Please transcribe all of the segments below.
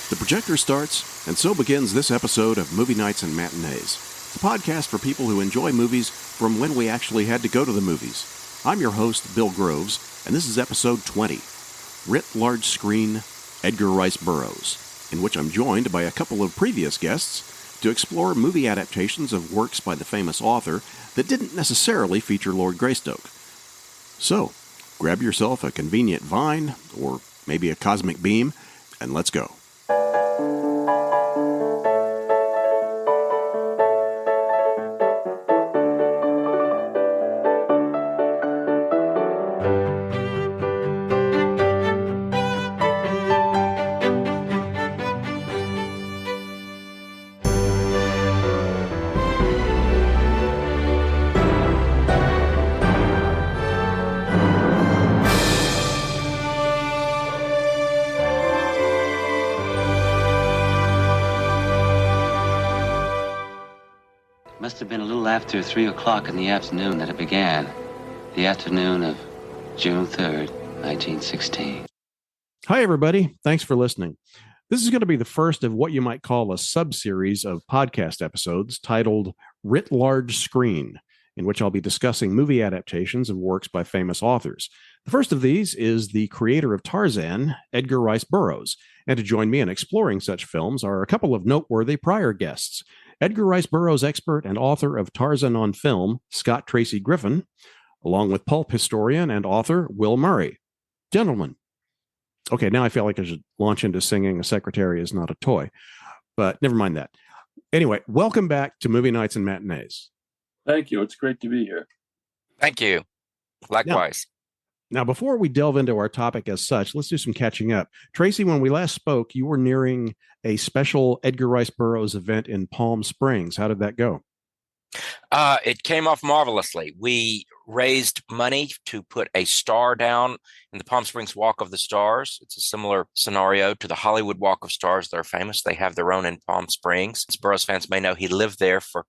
The projector starts, and so begins this episode of Movie Nights and Matinees, a podcast for people who enjoy movies from when we actually had to go to the movies. I'm your host, Bill Groves, and this is episode 20, Writ, Large Screen, Edgar Rice Burroughs, in which I'm joined by a couple of previous guests to explore movie adaptations of works by the famous author that didn't necessarily feature Lord Greystoke. So, grab yourself a convenient vine, or maybe a cosmic beam, and let's go. Must have been a little after 3 o'clock in the afternoon that it began. The afternoon of June 3rd, 1916. Hi, everybody. Thanks for listening. This is going to be the first of what you might call a sub-series of podcast episodes titled Writ, Large Screen, in which I'll be discussing movie adaptations of works by famous authors. The first of these is the creator of Tarzan, Edgar Rice Burroughs. And to join me in exploring such films are a couple of noteworthy prior guests. Edgar Rice Burroughs expert and author of Tarzan on film, Scott Tracy Griffin, along with pulp historian and author Will Murray. Gentlemen. Okay, now I feel like I should launch into singing A Secretary Is Not a Toy, but never mind that. Anyway, welcome back to Movie Nights and Matinees. Thank you. It's great to be here. Thank you. Likewise. Now, before we delve into our topic as such, let's do some catching up. Tracy, when we last spoke, you were nearing a special Edgar Rice Burroughs event in Palm Springs. How did that go? It came off marvelously. We raised money to put a star down in the Palm Springs Walk of the Stars. It's a similar scenario to the Hollywood Walk of Stars. They're famous. They have their own in Palm Springs. As Burroughs fans may know, he lived there for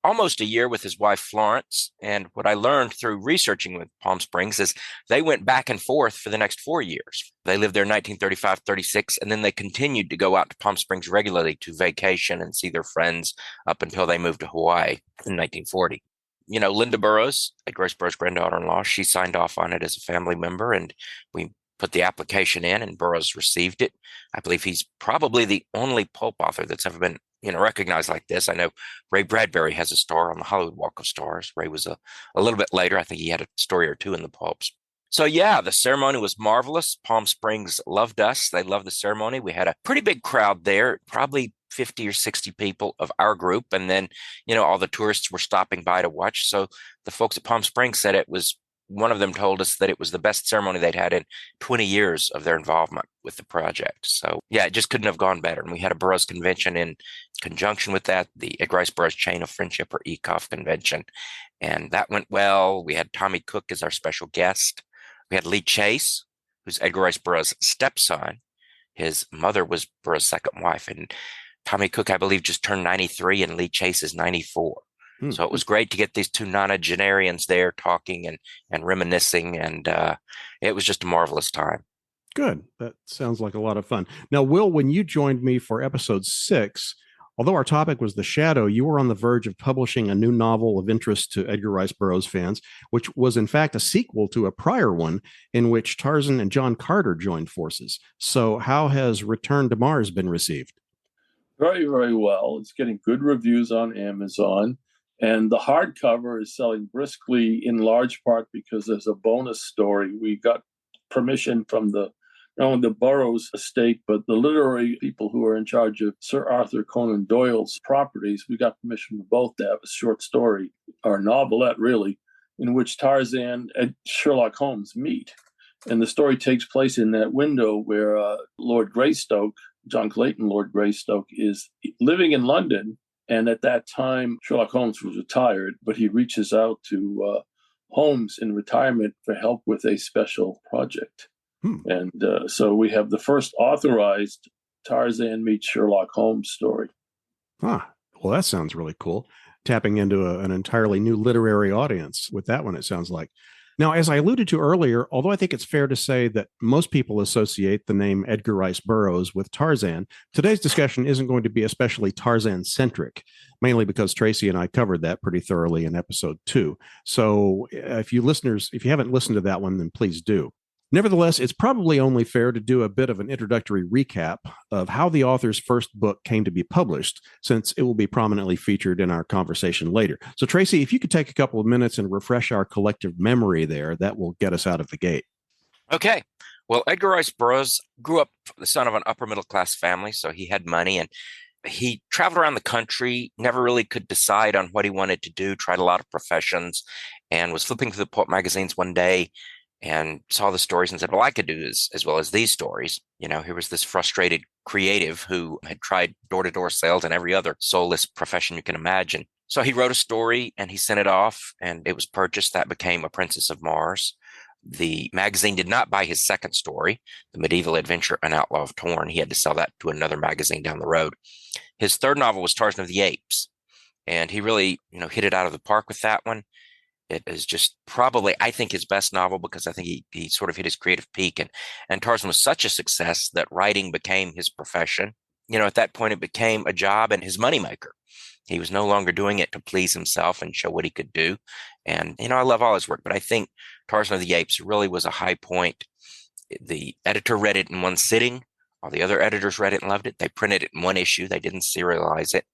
almost a year with his wife, Florence. And what I learned through researching with Palm Springs is they went back and forth for the next 4 years. They lived there in 1935, 36, and then they continued to go out to Palm Springs regularly to vacation and see their friends up until they moved to Hawaii in 1940. You know, Linda Burroughs, Edgar Rice Burroughs' granddaughter-in-law, she signed off on it as a family member, and we put the application in, and Burroughs received it. I believe he's probably the only pulp author that's ever been recognized like this. I know Ray Bradbury has a star on the Hollywood Walk of Stars. Ray was a little bit later. I think he had a story or two in the pulps. So yeah, the ceremony was marvelous. Palm Springs loved us. They loved the ceremony. We had a pretty big crowd there, probably 50 or 60 people of our group. And then, all the tourists were stopping by to watch. So the folks at Palm Springs said it was, one of them told us that it was the best ceremony they'd had in 20 years of their involvement with the project. So yeah, it just couldn't have gone better. And we had a Burroughs convention in conjunction with that, the Edgar Rice Burroughs Chain of Friendship, or ECOF convention. And that went well. We had Tommy Cook as our special guest. We had Lee Chase, who's Edgar Rice Burroughs' stepson. His mother was Burroughs' second wife. And Tommy Cook, I believe, just turned 93, and Lee Chase is 94. So it was great to get these two nonagenarians there talking and reminiscing, and it was just a marvelous time. Good. That sounds like a lot of fun. Now, Will, when you joined me for episode 6, although our topic was The Shadow, you were on the verge of publishing a new novel of interest to Edgar Rice Burroughs fans, which was in fact a sequel to a prior one in which Tarzan and John Carter joined forces. So how has Return to Mars been received? Very, very well. It's getting good reviews on Amazon. And the hardcover is selling briskly, in large part because there's a bonus story. We got permission from not only the Burroughs estate, but the literary people who are in charge of Sir Arthur Conan Doyle's properties. We got permission from both to have a short story, or novelette really, in which Tarzan and Sherlock Holmes meet. And the story takes place in that window where Lord Greystoke, John Clayton Lord Greystoke, is living in London. And at that time, Sherlock Holmes was retired, but he reaches out to Holmes in retirement for help with a special project. And so we have the first authorized Tarzan meets Sherlock Holmes story. Well, that sounds really cool. Tapping into an entirely new literary audience with that one, it sounds like. Now, as I alluded to earlier, although I think it's fair to say that most people associate the name Edgar Rice Burroughs with Tarzan, today's discussion isn't going to be especially Tarzan-centric, mainly because Tracy and I covered that pretty thoroughly in episode 2. So if you haven't listened to that one, then please do. Nevertheless, it's probably only fair to do a bit of an introductory recap of how the author's first book came to be published, since it will be prominently featured in our conversation later. So, Tracy, if you could take a couple of minutes and refresh our collective memory there, that will get us out of the gate. Okay. Well, Edgar Rice Burroughs grew up the son of an upper middle class family, so he had money, and he traveled around the country, never really could decide on what he wanted to do, tried a lot of professions, and was flipping through the pulp magazines one day and saw the stories and said, well, I could do this as well as these stories. Here was this frustrated creative who had tried door-to-door sales and every other soulless profession you can imagine. So he wrote a story and he sent it off, and it was purchased. That became A Princess of Mars. The magazine did not buy his second story, The Medieval Adventure, An Outlaw of Torn. He had to sell that to another magazine down the road. His third novel was Tarzan of the Apes, and he really, hit it out of the park with that one. It is just probably, I think, his best novel, because I think he sort of hit his creative peak. And Tarzan was such a success that writing became his profession. At that point, it became a job and his moneymaker. He was no longer doing it to please himself and show what he could do. And, I love all his work, but I think Tarzan of the Apes really was a high point. The editor read it in one sitting. All the other editors read it and loved it. They printed it in one issue. They didn't serialize it.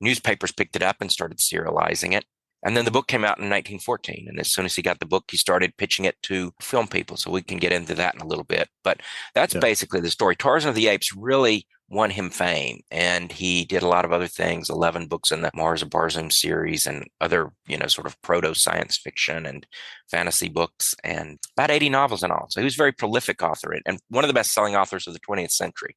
Newspapers picked it up and started serializing it. And then the book came out in 1914. And as soon as he got the book, he started pitching it to film people. So we can get into that in a little bit. But that's basically the story. Tarzan of the Apes really won him fame. And he did a lot of other things, 11 books in the Mars of Barzoom series and other, sort of proto-science fiction and fantasy books, and about 80 novels in all. So he was a very prolific author and one of the best-selling authors of the 20th century.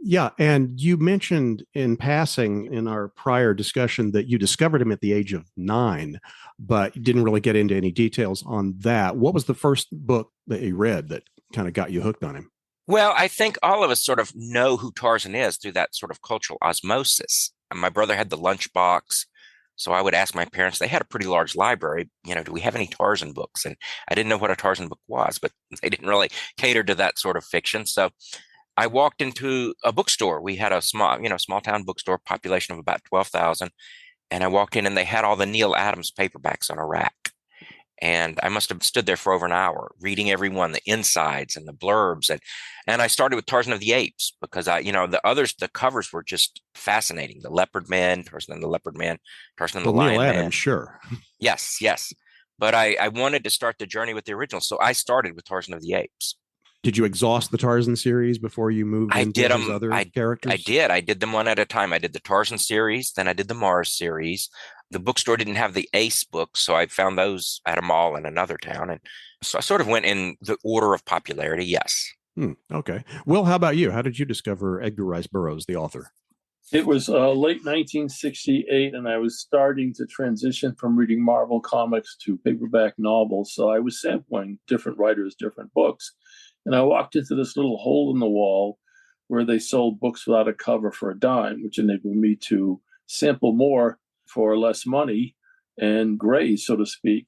Yeah, and you mentioned in passing in our prior discussion that you discovered him at the age of 9, but you didn't really get into any details on that. What was the first book that you read that kind of got you hooked on him? Well, I think all of us sort of know who Tarzan is through that sort of cultural osmosis. And my brother had the lunchbox, so I would ask my parents. They had a pretty large library. Do we have any Tarzan books? And I didn't know what a Tarzan book was, but they didn't really cater to that sort of fiction. So I walked into a bookstore. We had a small town bookstore, population of about 12,000. And I walked in and they had all the Neil Adams paperbacks on a rack. And I must have stood there for over an hour reading every one, the insides and the blurbs. And I started with Tarzan of the Apes because the covers were just fascinating. The Leopard Man, Tarzan and the Leopard Man, Tarzan and the Lion Man. Neil Adams, sure. Yes. But I wanted to start the journey with the original. So I started with Tarzan of the Apes. Did you exhaust the Tarzan series before you moved into his other characters? I did. I did them one at a time. I did the Tarzan series, then I did the Mars series. The bookstore didn't have the Ace books, so I found those at a mall in another town. And so I sort of went in the order of popularity, yes. Okay. Will, how about you? How did you discover Edgar Rice Burroughs, the author? It was late 1968, and I was starting to transition from reading Marvel comics to paperback novels. So I was sampling different writers, different books. And I walked into this little hole in the wall where they sold books without a cover for a dime, which enabled me to sample more for less money and graze, so to speak,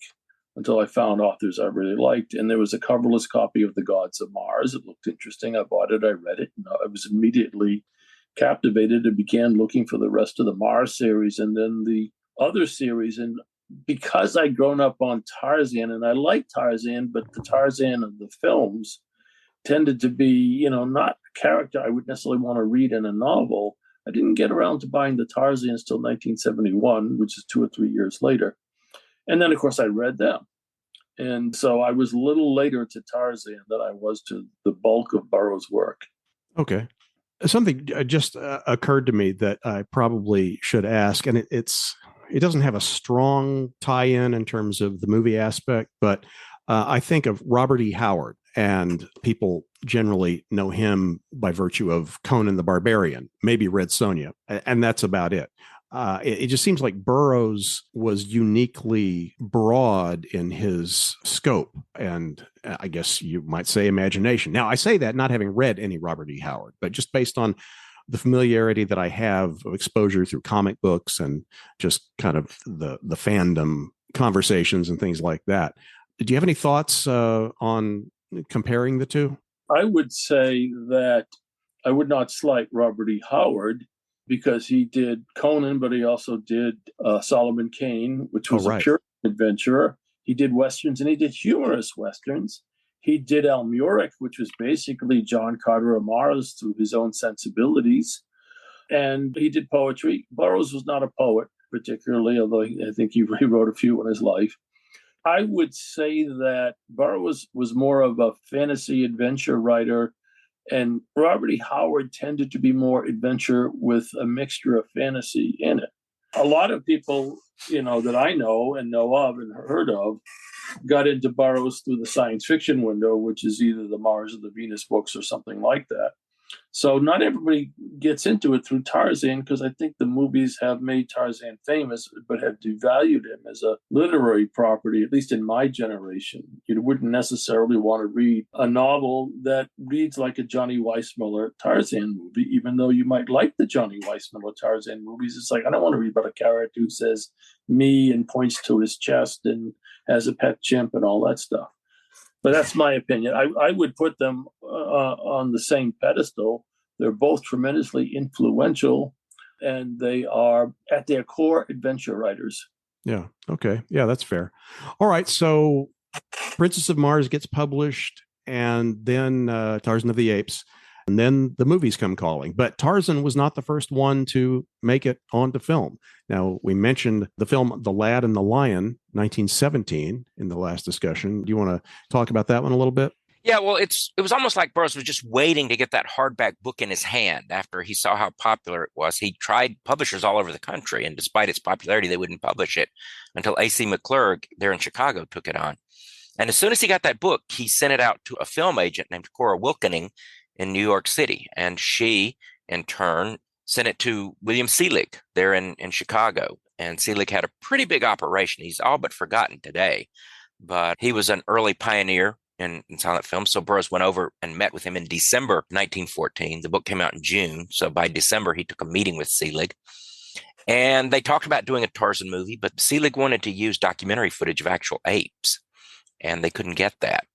until I found authors I really liked. And there was a coverless copy of The Gods of Mars. It looked interesting. I bought it. I read it. And I was immediately captivated and began looking for the rest of the Mars series and then the other series. And because I'd grown up on Tarzan, and I liked Tarzan, but the Tarzan of the films tended to be, not a character I would necessarily want to read in a novel. I didn't get around to buying the Tarzans till 1971, which is 2 or 3 years later. And then, of course, I read them. And so I was a little later to Tarzan than I was to the bulk of Burroughs' work. Okay. Something just occurred to me that I probably should ask, and it doesn't have a strong tie-in in terms of the movie aspect, but I think of Robert E. Howard. And people generally know him by virtue of Conan the Barbarian, maybe Red Sonja, and that's about it. It just seems like Burroughs was uniquely broad in his scope, and I guess you might say imagination. Now, I say that not having read any Robert E. Howard, but just based on the familiarity that I have of exposure through comic books and just kind of the fandom conversations and things like that. Do you have any thoughts on comparing the two? I would say that I would not slight Robert E. Howard because he did Conan, but he also did Solomon Kane, which was a pure adventurer. He did Westerns and he did humorous Westerns. He did El Murex, which was basically John Carter of Mars through his own sensibilities. And he did poetry. Burroughs was not a poet, particularly, although I think he wrote a few in his life. I would say that Burroughs was more of a fantasy adventure writer, and Robert E. Howard tended to be more adventure with a mixture of fantasy in it. A lot of people, that I know and know of and heard of, got into Burroughs through the science fiction window, which is either the Mars or the Venus books or something like that. So not everybody gets into it through Tarzan because I think the movies have made Tarzan famous, but have devalued him as a literary property, at least in my generation. You wouldn't necessarily want to read a novel that reads like a Johnny Weissmuller Tarzan movie, even though you might like the Johnny Weissmuller Tarzan movies. It's like, I don't want to read about a character who says me and points to his chest and has a pet chimp and all that stuff. But that's my opinion. I would put them on the same pedestal. They're both tremendously influential, and they are, at their core, adventure writers. Yeah. Okay. Yeah, that's fair. All right. So Princess of Mars gets published, and then Tarzan of the Apes, and then the movies come calling. But Tarzan was not the first one to make it onto film. Now, we mentioned the film The Lad and the Lion, 1917, in the last discussion. Do you want to talk about that one a little bit? Yeah, well, it was almost like Burroughs was just waiting to get that hardback book in his hand after he saw how popular it was. He tried publishers all over the country, and despite its popularity, they wouldn't publish it until A.C. McClurg there in Chicago took it on. And as soon as he got that book, he sent it out to a film agent named Cora Wilkening in New York City. And she, in turn, sent it to William Seelig there in Chicago. And Seelig had a pretty big operation. He's all but forgotten today, but he was an early pioneer in silent film. So Burroughs went over and met with him in December 1914. The book came out in June. So by December, he took a meeting with Seelig. And they talked about doing a Tarzan movie, but Seelig wanted to use documentary footage of actual apes, and they couldn't get that.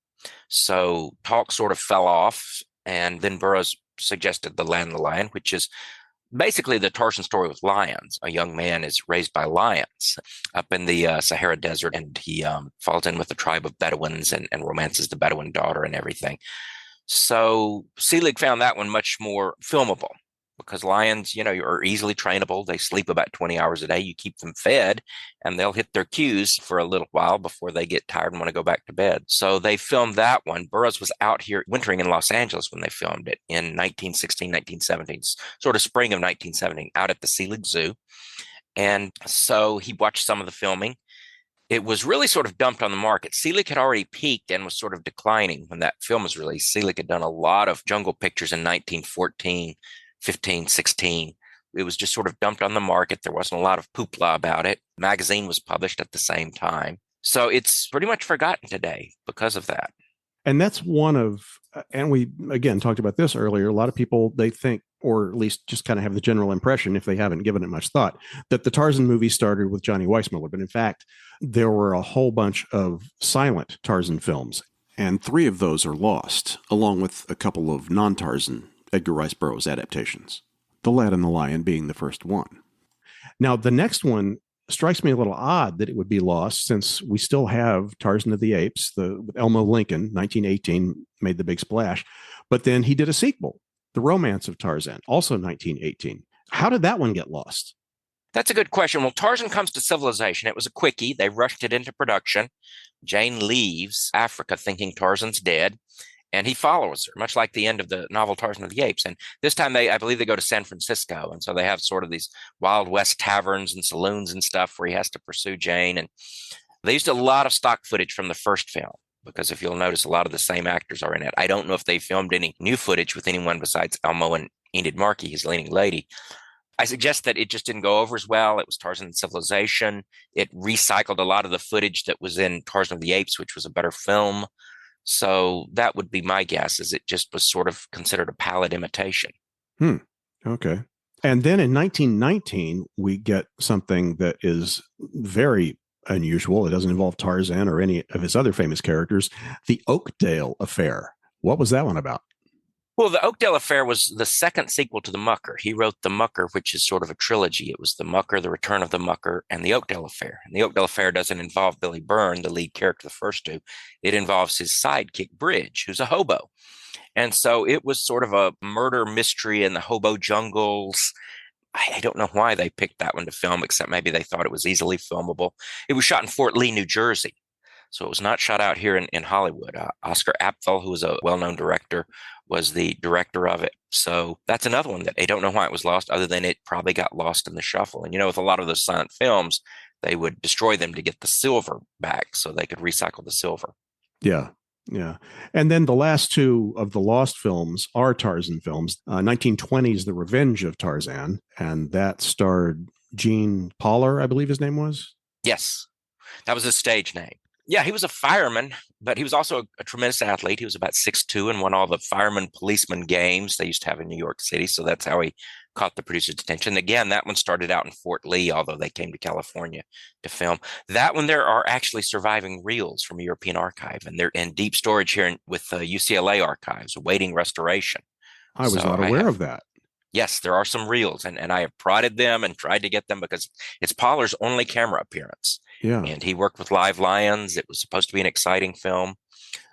So talk sort of fell off. And then Burroughs suggested The Land and the Lion, which is basically the Tarzan story with lions. A young man is raised by lions up in the Sahara Desert, and he falls in with a tribe of Bedouins and romances the Bedouin daughter and everything. So Seelig found that one much more filmable because lions, are easily trainable. They sleep about 20 hours a day. You keep them fed, and they'll hit their cues for a little while before they get tired and want to go back to bed. So they filmed that one. Burroughs was out here wintering in Los Angeles when they filmed it in 1916, 1917, sort of spring of 1917, out at the Seelig Zoo. And so he watched some of the filming. It was really sort of dumped on the market. Seelig had already peaked and was sort of declining when that film was released. Seelig had done a lot of jungle pictures in 1914, 15, 16. It was just sort of dumped on the market. There wasn't a lot of hoopla about it. The magazine was published at the same time. So it's pretty much forgotten today because of that. And that's one of, and we, again, talked about this earlier. A lot of people, they think, or at least just kind of have the general impression, if they haven't given it much thought, that the Tarzan movie started with Johnny Weissmuller. But in fact, there were a whole bunch of silent Tarzan films. And 3 of those are lost, along with a couple of non-Tarzan Edgar Rice Burroughs adaptations, The Lad and the Lion being the first one. Now, the next one strikes me a little odd that it would be lost since we still have Tarzan of the Apes, with Elmo Lincoln, 1918, made the big splash. But then he did a sequel, The Romance of Tarzan, also 1918. How did that one get lost? That's a good question. Well, Tarzan Comes to Civilization. It was a quickie. They rushed it into production. Jane leaves Africa thinking Tarzan's dead, and he follows her, much like the end of the novel Tarzan of the Apes. And this time, I believe they go to San Francisco. And so they have sort of these Wild West taverns and saloons and stuff where he has to pursue Jane. And they used a lot of stock footage from the first film, because if you'll notice, a lot of the same actors are in it. I don't know if they filmed any new footage with anyone besides Elmo and Enid Markey, his leading lady. I suggest that it just didn't go over as well. It was Tarzan and Civilization. It recycled a lot of the footage that was in Tarzan of the Apes, which was a better film. So that would be my guess, is it just was sort of considered a pallid imitation. Okay. And then in 1919, we get something that is very unusual. It doesn't involve Tarzan or any of his other famous characters. The Oakdale Affair. What was that one about? Well, the Oakdale Affair was the second sequel to The Mucker. He wrote The Mucker, which is sort of a trilogy. It was The Mucker, The Return of the Mucker, and The Oakdale Affair. And The Oakdale Affair doesn't involve Billy Byrne, the lead character, the first two. It involves his sidekick, Bridge, who's a hobo. And so it was sort of a murder mystery in the hobo jungles. I don't know why they picked that one to film, except maybe they thought it was easily filmable. It was shot in Fort Lee, New Jersey. So it was not shot out here in Hollywood. Oscar Apfel, who was a well-known director, was the director of it. So that's another one that I don't know why it was lost, other than it probably got lost in the shuffle. And, with a lot of those silent films, they would destroy them to get the silver back so they could recycle the silver. Yeah. Yeah. And then the last two of the lost films are Tarzan films. 1920's The Revenge of Tarzan, and that starred Gene Poller, I believe his name was. Yes, that was his stage name. Yeah, he was a fireman, but he was also a tremendous athlete. He was about 6'2" and won all the fireman policeman games they used to have in New York City. So that's how he caught the producer's attention. Again, that one started out in Fort Lee, although they came to California to film. That one, there are actually surviving reels from a European archive, and they're in deep storage here with UCLA archives, awaiting restoration. I was not aware of that. Yes, there are some reels, and I have prodded them and tried to get them because it's Pollar's only camera appearance. Yeah. And he worked with Live Lions. It was supposed to be an exciting film.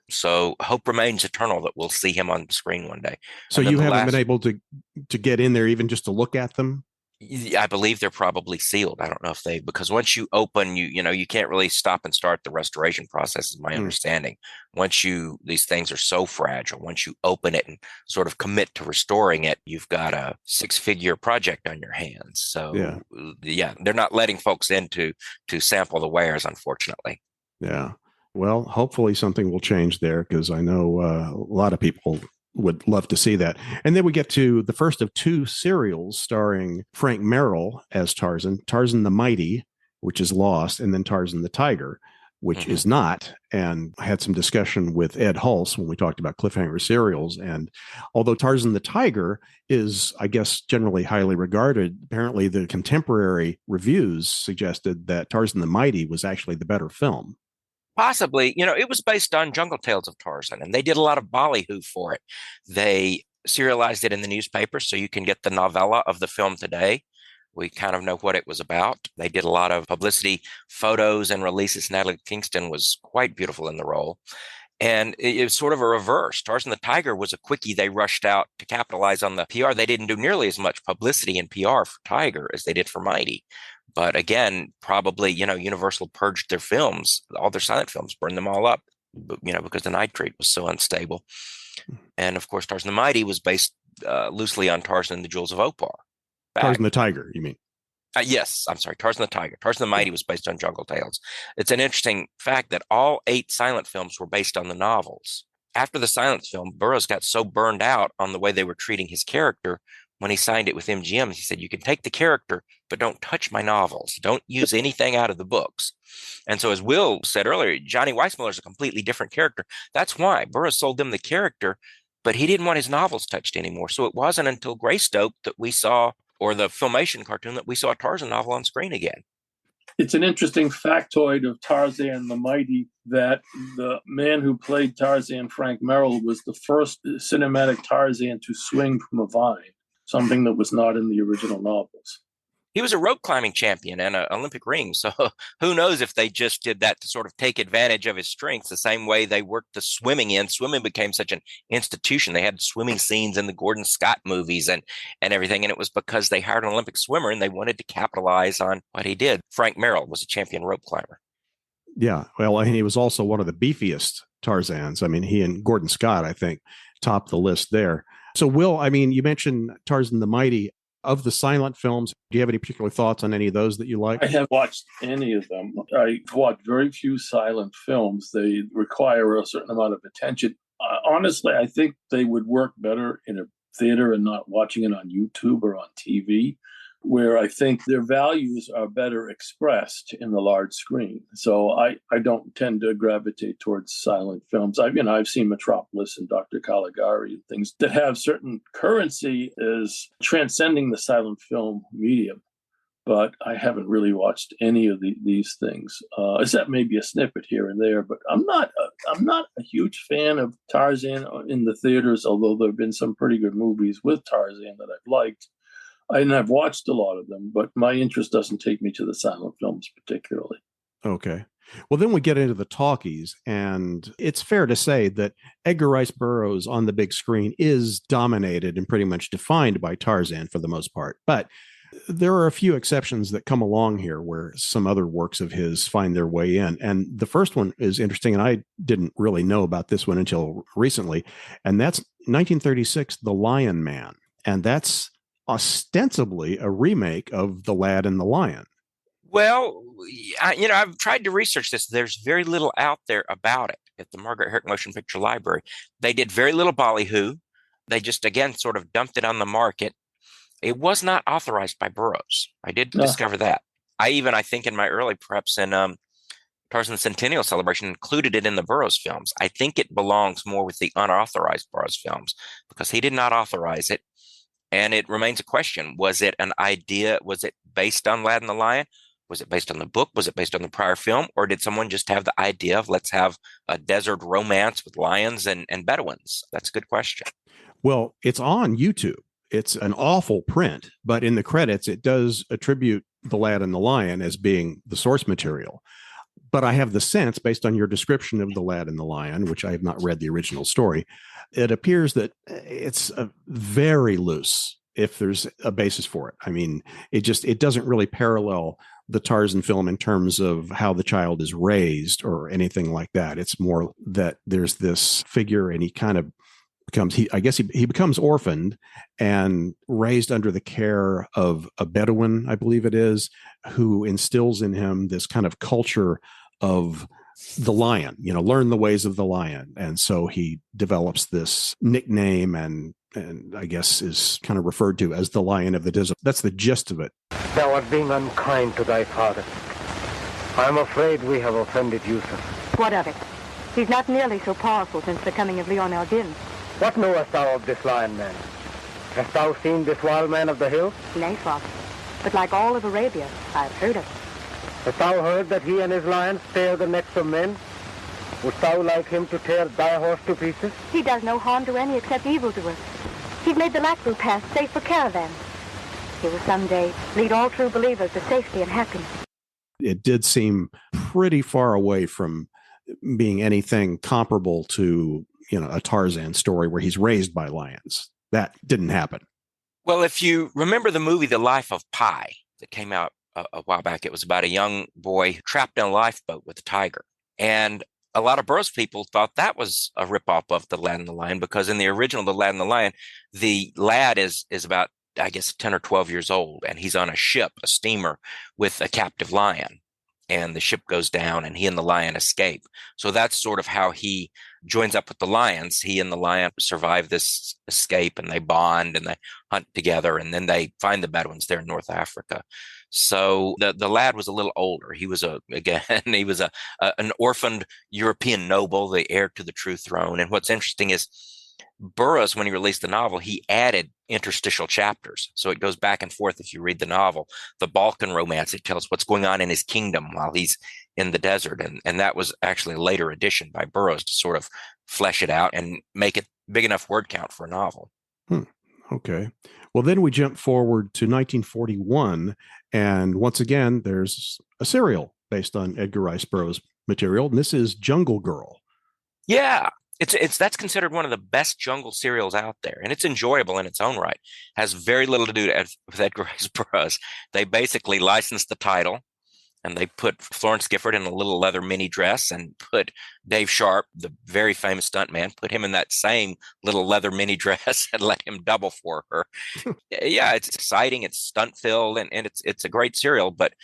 So hope remains eternal that we'll see him on the screen one day. So you haven't been able to get in there even just to look at them? I believe they're probably sealed. I don't know if because once you open, you can't really stop and start the restoration process, is my understanding. Once these things are so fragile, once you open it and sort of commit to restoring it, you've got a 6-figure project on your hands. So yeah, they're not letting folks in to sample the wares, unfortunately. Yeah. Well, hopefully something will change there, because I know a lot of people would love to see that. And then we get to the first of two serials starring Frank Merrill as Tarzan, Tarzan the Mighty, which is lost, and then Tarzan the Tiger, which is not. And I had some discussion with Ed Hulse when we talked about cliffhanger serials. And although Tarzan the Tiger is, I guess, generally highly regarded, apparently the contemporary reviews suggested that Tarzan the Mighty was actually the better film. Possibly, it was based on Jungle Tales of Tarzan, and they did a lot of ballyhoo for it. They serialized it in the newspaper, so you can get the novella of the film today. We kind of know what it was about. They did a lot of publicity photos and releases. Natalie Kingston was quite beautiful in the role. And it was sort of a reverse. Tarzan the Tiger was a quickie they rushed out to capitalize on the PR. They didn't do nearly as much publicity and PR for Tiger as they did for Mighty. But again, probably, Universal purged their films, all their silent films, burned them all up, because the nitrate was so unstable. And of course, Tarzan the Mighty was based loosely on Tarzan and the Jewels of Opar. Tarzan the Tiger, you mean? Yes, I'm sorry, Tarzan the Tiger. Tarzan the Mighty was based on Jungle Tales. It's an interesting fact that all 8 silent films were based on the novels. After the silent film, Burroughs got so burned out on the way they were treating his character. When he signed it with MGM, he said, "You can take the character, but don't touch my novels. Don't use anything out of the books." And so, as Will said earlier, Johnny Weissmuller is a completely different character. That's why Burroughs sold them the character, but he didn't want his novels touched anymore. So it wasn't until Greystoke that we saw, or the Filmation cartoon, that we saw a Tarzan novel on screen again. It's an interesting factoid of Tarzan the Mighty that the man who played Tarzan, Frank Merrill, was the first cinematic Tarzan to swing from a vine, something that was not in the original novels. He was a rope climbing champion and an Olympic ring. So who knows if they just did that to sort of take advantage of his strengths, the same way they worked the swimming in. Swimming became such an institution. They had swimming scenes in the Gordon Scott movies and everything. And it was because they hired an Olympic swimmer and they wanted to capitalize on what he did. Frank Merrill was a champion rope climber. Yeah. Well, and he was also one of the beefiest Tarzans. I mean, he and Gordon Scott, I think, topped the list there. So, Will, I mean, you mentioned Tarzan the Mighty. Of the silent films, do you have any particular thoughts on any of those that you like? I haven't watched any of them. I watched very few silent films. They require a certain amount of attention. Honestly, I think they would work better in a theater and not watching it on YouTube or on TV, where I think their values are better expressed in the large screen. So I don't tend to gravitate towards silent films. I've seen Metropolis and Dr. Caligari and things that have certain currency as transcending the silent film medium. but I haven't really watched any of these things, except maybe a snippet here and there. But I'm not a huge fan of Tarzan in the theaters, although there have been some pretty good movies with Tarzan that I've liked. And I've watched a lot of them, but my interest doesn't take me to the silent films particularly. Okay. Well, then we get into the talkies, and it's fair to say that Edgar Rice Burroughs on the big screen is dominated and pretty much defined by Tarzan for the most part. But there are a few exceptions that come along here where some other works of his find their way in. And the first one is interesting, and I didn't really know about this one until recently, and that's 1936, The Lion Man. And that's ostensibly a remake of The Lad and the Lion. Well, I've tried to research this. There's very little out there about it at the Margaret Herrick Motion Picture Library. They did very little ballyhoo. They just, again, sort of dumped it on the market. It was not authorized by Burroughs. I did discover that. I think in my early preps in Tarzan Centennial Celebration included it in the Burroughs films. I think it belongs more with the unauthorized Burroughs films because he did not authorize it. And it remains a question. Was it an idea? Was it based on Lad and the Lion? Was it based on the book? Was it based on the prior film? Or did someone just have the idea of let's have a desert romance with lions and Bedouins? That's a good question. Well, it's on YouTube. It's an awful print, but in the credits, it does attribute The Lad and the Lion as being the source material. But I have the sense, based on your description of The Lad and the Lion, which I have not read the original story, it appears that it's very loose if there's a basis for it. I mean, it doesn't really parallel the Tarzan film in terms of how the child is raised or anything like that. It's more that there's this figure and he kind of becomes, he becomes orphaned and raised under the care of a Bedouin, I believe it is, who instills in him this kind of culture of the lion, learn the ways of the lion. And so he develops this nickname and I guess is kind of referred to as the Lion of the Desert. That's the gist of it. Thou art being unkind to thy father. I am afraid we have offended you, sir. What of it? He's not nearly so powerful since the coming of Leon Elgin. What knowest thou of this lion man? Hast thou seen this wild man of the hills? Nay, father. But like all of Arabia, I've heard of it. Hast thou heard that he and his lions tear the necks of men? Wouldst thou like him to tear thy horse to pieces? He does no harm to any except evil to us. He's made the Lackville Pass safe for caravans. He will someday lead all true believers to safety and happiness. It did seem pretty far away from being anything comparable to, a Tarzan story where he's raised by lions. That didn't happen. Well, if you remember the movie The Life of Pi that came out a while back, it was about a young boy trapped in a lifeboat with a tiger. And a lot of Burroughs people thought that was a ripoff of The Lad and the Lion because in the original The Lad and the Lion, the lad is about, I guess, 10 or 12 years old, and he's on a ship, a steamer, with a captive lion. And the ship goes down and he and the lion escape. So that's sort of how he joins up with the lions. He and the lion survive this escape and they bond and they hunt together. And then they find the Bedouins there in North Africa. So the lad was a little older. He was an orphaned European noble, the heir to the true throne. And what's interesting is Burroughs, when he released the novel, he added interstitial chapters. So it goes back and forth if you read the novel. The Balkan romance, it tells what's going on in his kingdom while he's in the desert. And that was actually a later addition by Burroughs to sort of flesh it out and make it big enough word count for a novel. Okay. Well, then we jump forward to 1941. And once again, there's a serial based on Edgar Rice Burroughs material. And this is Jungle Girl. Yeah. That's considered one of the best jungle serials out there, and it's enjoyable in its own right. Has very little to do with Edgar Rice Burroughs. They basically licensed the title, and they put Florence Gifford in a little leather mini dress, and put Dave Sharp, the very famous stuntman, put him in that same little leather mini dress and let him double for her. Yeah, it's exciting, it's stunt filled, and it's a great serial, but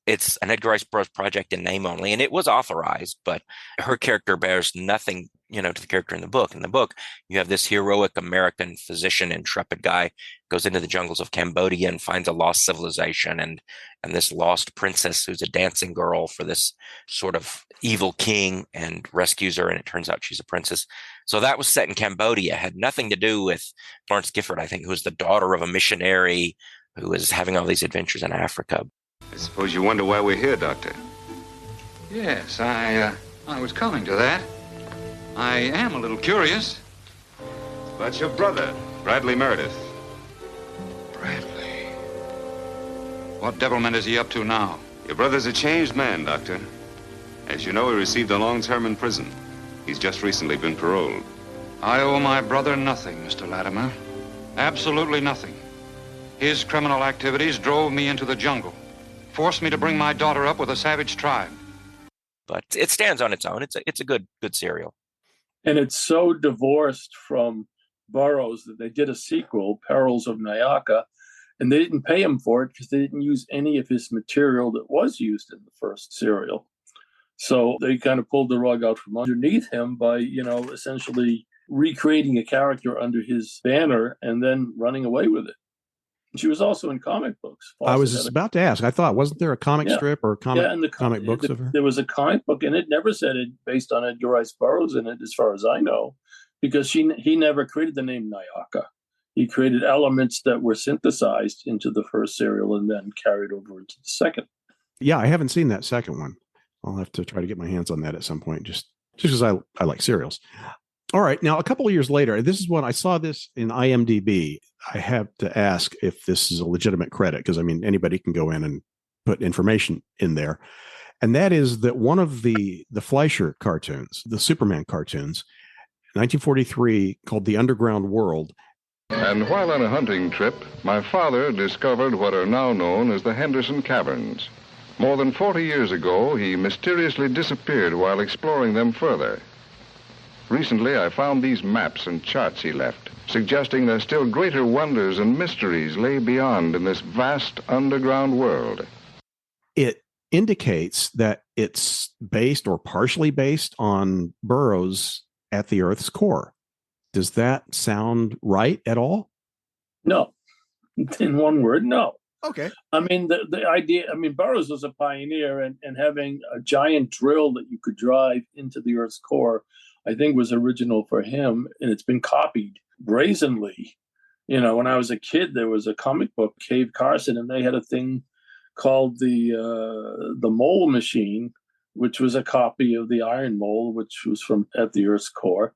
it's an Edgar Rice Burroughs project in name only, and it was authorized, but her character bears nothing, to the character in the book. In the book, you have this heroic American physician, intrepid guy, goes into the jungles of Cambodia and finds a lost civilization and this lost princess who's a dancing girl for this sort of evil king and rescues her, and it turns out she's a princess. So that was set in Cambodia, had nothing to do with Florence Gifford, I think, who was the daughter of a missionary who is having all these adventures in Africa. I suppose you wonder why we're here, Doctor. Yes, I was coming to that. I am a little curious. About your brother, Bradley Meredith. Bradley. What devilment is he up to now? Your brother's a changed man, Doctor. As you know, he received a long term in prison. He's just recently been paroled. I owe my brother nothing, Mr. Latimer. Absolutely nothing. His criminal activities drove me into the jungle, forced me to bring my daughter up with a savage tribe. But it stands on its own. It's a good serial. And it's so divorced from Burroughs that they did a sequel, Perils of Nyaka, and they didn't pay him for it because they didn't use any of his material that was used in the first serial. So they kind of pulled the rug out from underneath him by, essentially recreating a character under his banner and then running away with it. She was also in comic books. I was about to ask. I thought, wasn't there a comic strip or comic books of her? There was a comic book, and it never said it based on Edgar Rice Burroughs in it, as far as I know, because he never created the name Nyaka. He created elements that were synthesized into the first serial and then carried over into the second. Yeah, I haven't seen that second one. I'll have to try to get my hands on that at some point, just because I like serials. All right. Now, a couple of years later, this is when I saw this in IMDb. I have to ask if this is a legitimate credit, because, I mean, anybody can go in and put information in there. And that is that one of the Fleischer cartoons, the Superman cartoons, 1943, called The Underground World. And while on a hunting trip, my father discovered what are now known as the Henderson Caverns. More than 40 years ago, he mysteriously disappeared while exploring them further. Recently, I found these maps and charts he left, suggesting that still greater wonders and mysteries lay beyond in this vast underground world. It indicates that it's based or partially based on Burroughs at the Earth's core. Does that sound right at all? No. In one word, no. Okay. I mean, the idea, Burroughs was a pioneer, and having a giant drill that you could drive into the Earth's core, I think, was original for him, and it's been copied brazenly. When I was a kid, there was a comic book, Cave Carson, and they had a thing called the Mole Machine, which was a copy of the Iron Mole, which was from at the Earth's core.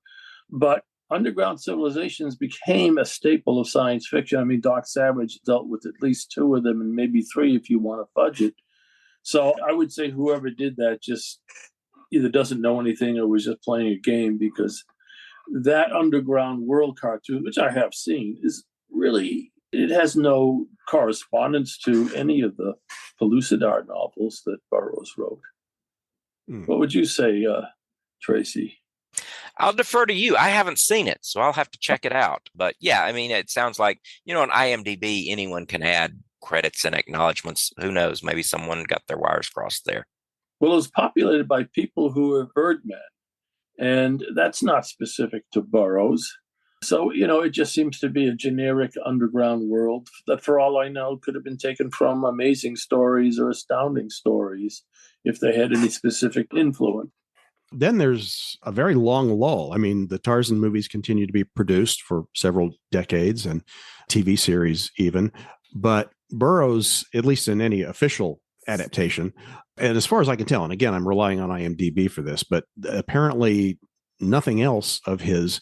But underground civilizations became a staple of science fiction. I mean, Doc Savage dealt with at least two of them, and maybe three if you want to fudge it. So I would say whoever did that just either doesn't know anything or was just playing a game, because that Underground World cartoon, which I have seen, is really, it has no correspondence to any of the Pellucidar novels that Burroughs wrote. What would you say, Tracy? I'll defer to you. I haven't seen it, so I'll have to check it out. But yeah, I mean, it sounds like, on IMDb, anyone can add credits and acknowledgments. Who knows? Maybe someone got their wires crossed there. Well, it was populated by people who are birdmen, and that's not specific to Burroughs. So, it just seems to be a generic underground world that, for all I know, could have been taken from Amazing Stories or Astounding Stories if they had any specific influence. Then there's a very long lull. I mean, the Tarzan movies continue to be produced for several decades, and TV series even. But Burroughs, at least in any official adaptation, and as far as I can tell, and again, I'm relying on IMDb for this, but apparently nothing else of his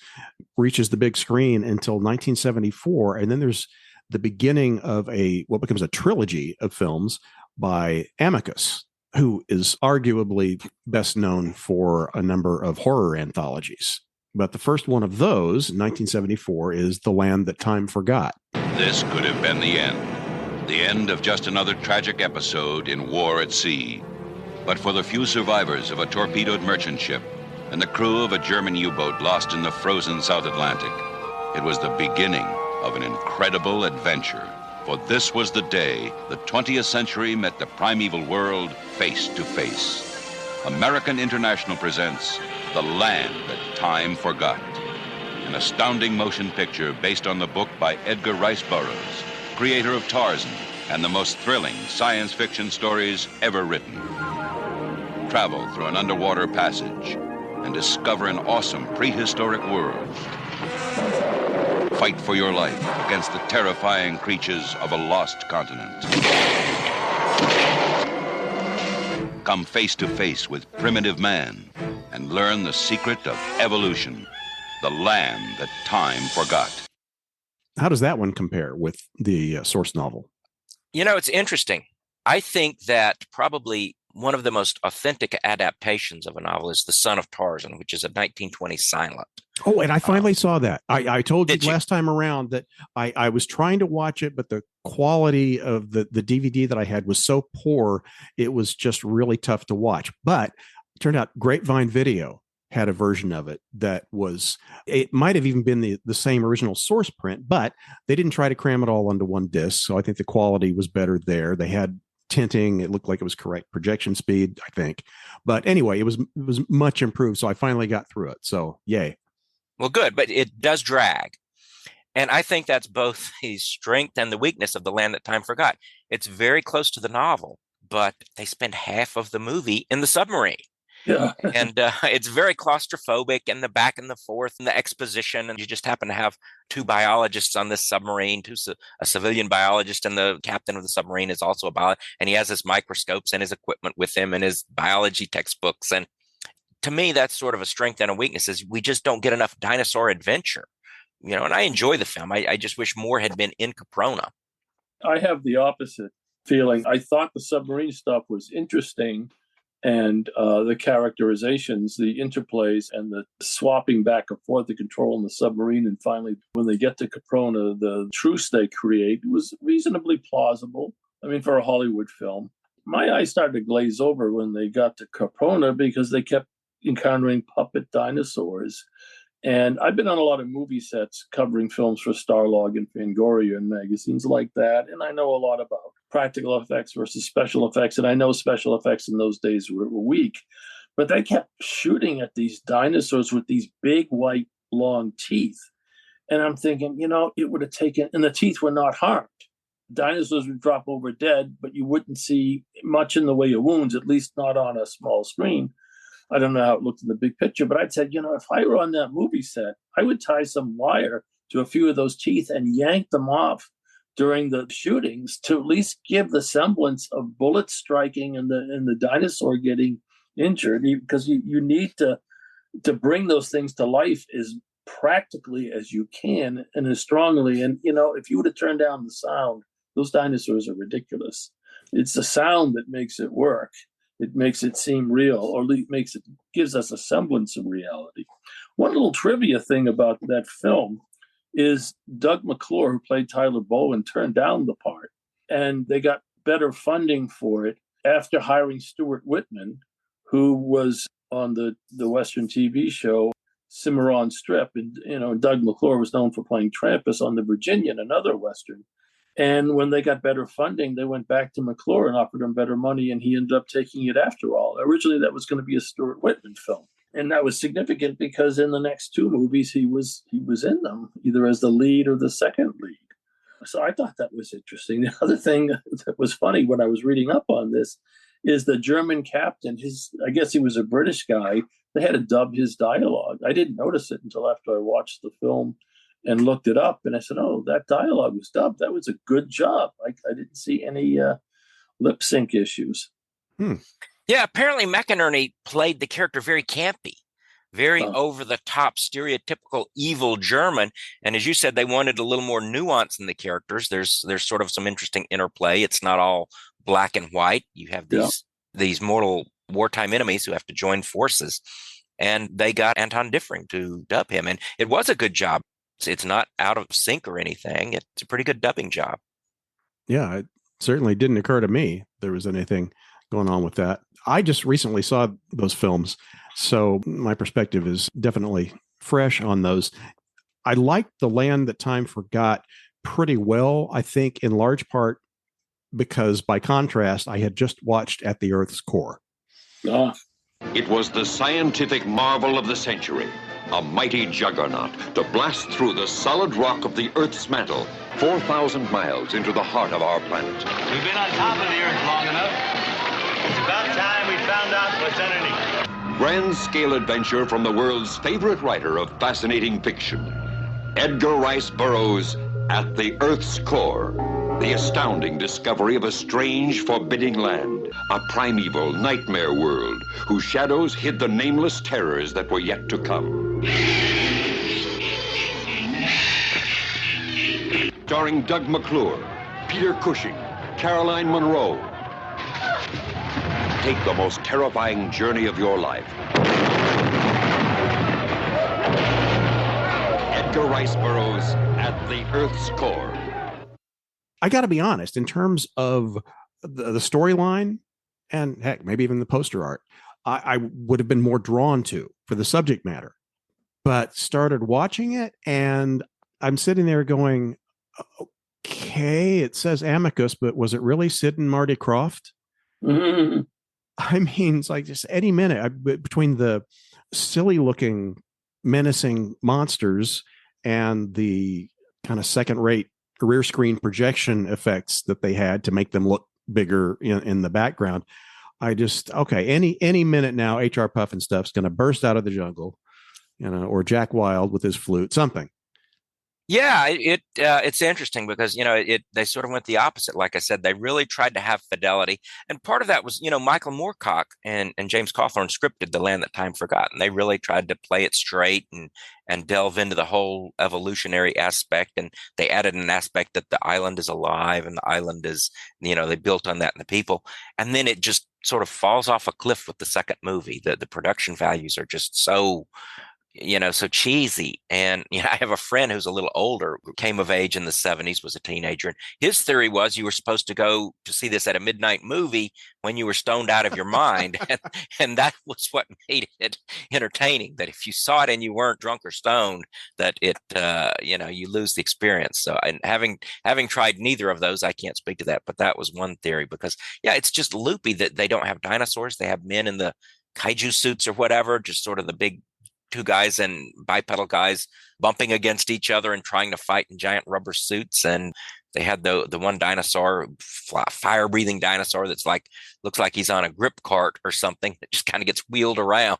reaches the big screen until 1974. And then there's the beginning of what becomes a trilogy of films by Amicus, who is arguably best known for a number of horror anthologies. But the first one of those, 1974, is The Land That Time Forgot. This could have been the end of just another tragic episode in war at sea. But for the few survivors of a torpedoed merchant ship and the crew of a German U-boat lost in the frozen South Atlantic, it was the beginning of an incredible adventure. For this was the day the 20th century met the primeval world face to face. American International presents The Land That Time Forgot, an astounding motion picture based on the book by Edgar Rice Burroughs, creator of Tarzan and the most thrilling science fiction stories ever written. Travel through an underwater passage and discover an awesome prehistoric world. fight for your life against the terrifying creatures of a lost continent. Come face to face with primitive man and learn the secret of evolution, the land that time forgot. How does that one compare with the source novel? You know, it's interesting. I think that probably one of the most authentic adaptations of a novel is The Son of Tarzan, which is a 1920 silent. Oh, and I finally saw that. I told you Did you? last time around that I was trying to watch it, but the quality of the DVD that I had was so poor, it was just really tough to watch. But it turned out Grapevine Video had a version of it that was, it might have even been the same original source print, but they didn't try to cram it all onto one disc. So I think the quality was better there. They had tinting. It looked like it was correct projection speed, I think. But anyway, it was much improved. So I finally got through it. So yay. Well, good, but it does drag. And I think that's both the strength and the weakness of The Land That Time Forgot. It's very close to the novel, but they spend half of the movie in the submarine. Yeah. And it's very claustrophobic, and the back and the forth and the exposition. And you just happen to have two biologists on this submarine, a civilian biologist, and the captain of the submarine is also a biologist. And he has his microscopes and his equipment with him and his biology textbooks. And to me, that's sort of a strength and a weakness, is we just don't get enough dinosaur adventure. You know, and I enjoy the film. I just wish more had been in Caprona. I have the opposite feeling. I thought the submarine stuff was interesting, and the characterizations, the interplays, and the swapping back and forth, the control in the submarine, and finally, when they get to Caprona, the truce they create was reasonably plausible. I mean, for a Hollywood film. My eyes started to glaze over when they got to Caprona because they kept encountering puppet dinosaurs. And I've been on a lot of movie sets covering films for Starlog and Fangoria and magazines like that. And I know a lot about practical effects versus special effects. And I know special effects in those days were weak. But they kept shooting at these dinosaurs with these big, white, long teeth. And I'm thinking, you know, it would have taken, and the teeth were not harmed. Dinosaurs would drop over dead, but you wouldn't see much in the way of wounds, at least not on a small screen. I don't know how it looked in the big picture, but I'd said, you know, if I were on that movie set, I would tie some wire to a few of those teeth and yank them off during the shootings to at least give the semblance of bullets striking and the dinosaur getting injured, because you need to bring those things to life as practically as you can and as strongly. And, you know, if you would have turned down the sound, those dinosaurs are ridiculous. It's the sound that makes it work. It makes it seem real, or gives us a semblance of reality. One little trivia thing about that film is Doug McClure, who played Tyler Bowen, turned down the part, and they got better funding for it after hiring Stuart Whitman, who was on the Western TV show Cimarron Strip. And, you know, Doug McClure was known for playing Trampas on The Virginian, another Western. And when they got better funding, they went back to McClure and offered him better money, and he ended up taking it after all. Originally, that was going to be a Stuart Whitman film. And that was significant because in the next two movies, he was in them, either as the lead or the second lead. So I thought that was interesting. The other thing that was funny when I was reading up on this is the German captain, I guess he was a British guy, they had to dub his dialogue. I didn't notice it until after I watched the film and looked it up, and I said, oh, that dialogue was dubbed. That was a good job. I didn't see any lip sync issues. Yeah, apparently McInerney played the character very campy, very over-the-top, stereotypical evil German. And as you said, they wanted a little more nuance in the characters. There's sort of some interesting interplay. It's not all black and white. You have these mortal wartime enemies who have to join forces. And they got Anton Diffring to dub him. And it was a good job. It's not out of sync or anything. It's a pretty good dubbing job. Yeah, it certainly didn't occur to me there was anything going on with that. I just recently saw those films, so my perspective is definitely fresh on those. I liked The Land That Time Forgot pretty well, I think, in large part because, by contrast, I had just watched At the Earth's Core. It was the scientific marvel of the century. A mighty juggernaut to blast through the solid rock of the Earth's mantle, 4,000 miles into the heart of our planet. We've been on top of the Earth long enough. It's about time we found out what's underneath. Grand scale adventure from the world's favorite writer of fascinating fiction. Edgar Rice Burroughs' At the Earth's Core. The astounding discovery of a strange, forbidding land, a primeval nightmare world whose shadows hid the nameless terrors that were yet to come. Starring Doug McClure, Peter Cushing, Caroline Munro. Take the most terrifying journey of your life. Edgar Rice Burroughs' At the Earth's Core. I got to be honest, in terms of the storyline and heck, maybe even the poster art, I would have been more drawn to for the subject matter, but started watching it and I'm sitting there going, okay, it says Amicus, but was it really Sid and Marty Krofft? Mm-hmm. I mean, it's like just any minute between the silly looking menacing monsters and the kind of second rate rear screen projection effects that they had to make them look bigger in the background. I just, okay, any minute now, H.R. Puffin stuff's going to burst out of the jungle, or Jack Wilde with his flute, something. Yeah, it's interesting because they sort of went the opposite. Like I said, they really tried to have fidelity, and part of that was Michael Moorcock and James Cawthorne scripted The Land That Time Forgot, and they really tried to play it straight and delve into the whole evolutionary aspect, and they added an aspect that the island is alive and the island is they built on that and the people, and then it just sort of falls off a cliff with the second movie. The production values are just so so cheesy. And I have a friend who's a little older, who came of age in the 70s, was a teenager. And his theory was you were supposed to go to see this at a midnight movie when you were stoned out of your mind. And that was what made it entertaining, that if you saw it and you weren't drunk or stoned, that it, you lose the experience. So, and having tried neither of those, I can't speak to that, but that was one theory because, it's just loopy that they don't have dinosaurs. They have men in the kaiju suits or whatever, just sort of the big two guys and bipedal guys bumping against each other and trying to fight in giant rubber suits. And they had the one dinosaur, fire breathing dinosaur that's looks like he's on a grip cart or something that just kind of gets wheeled around.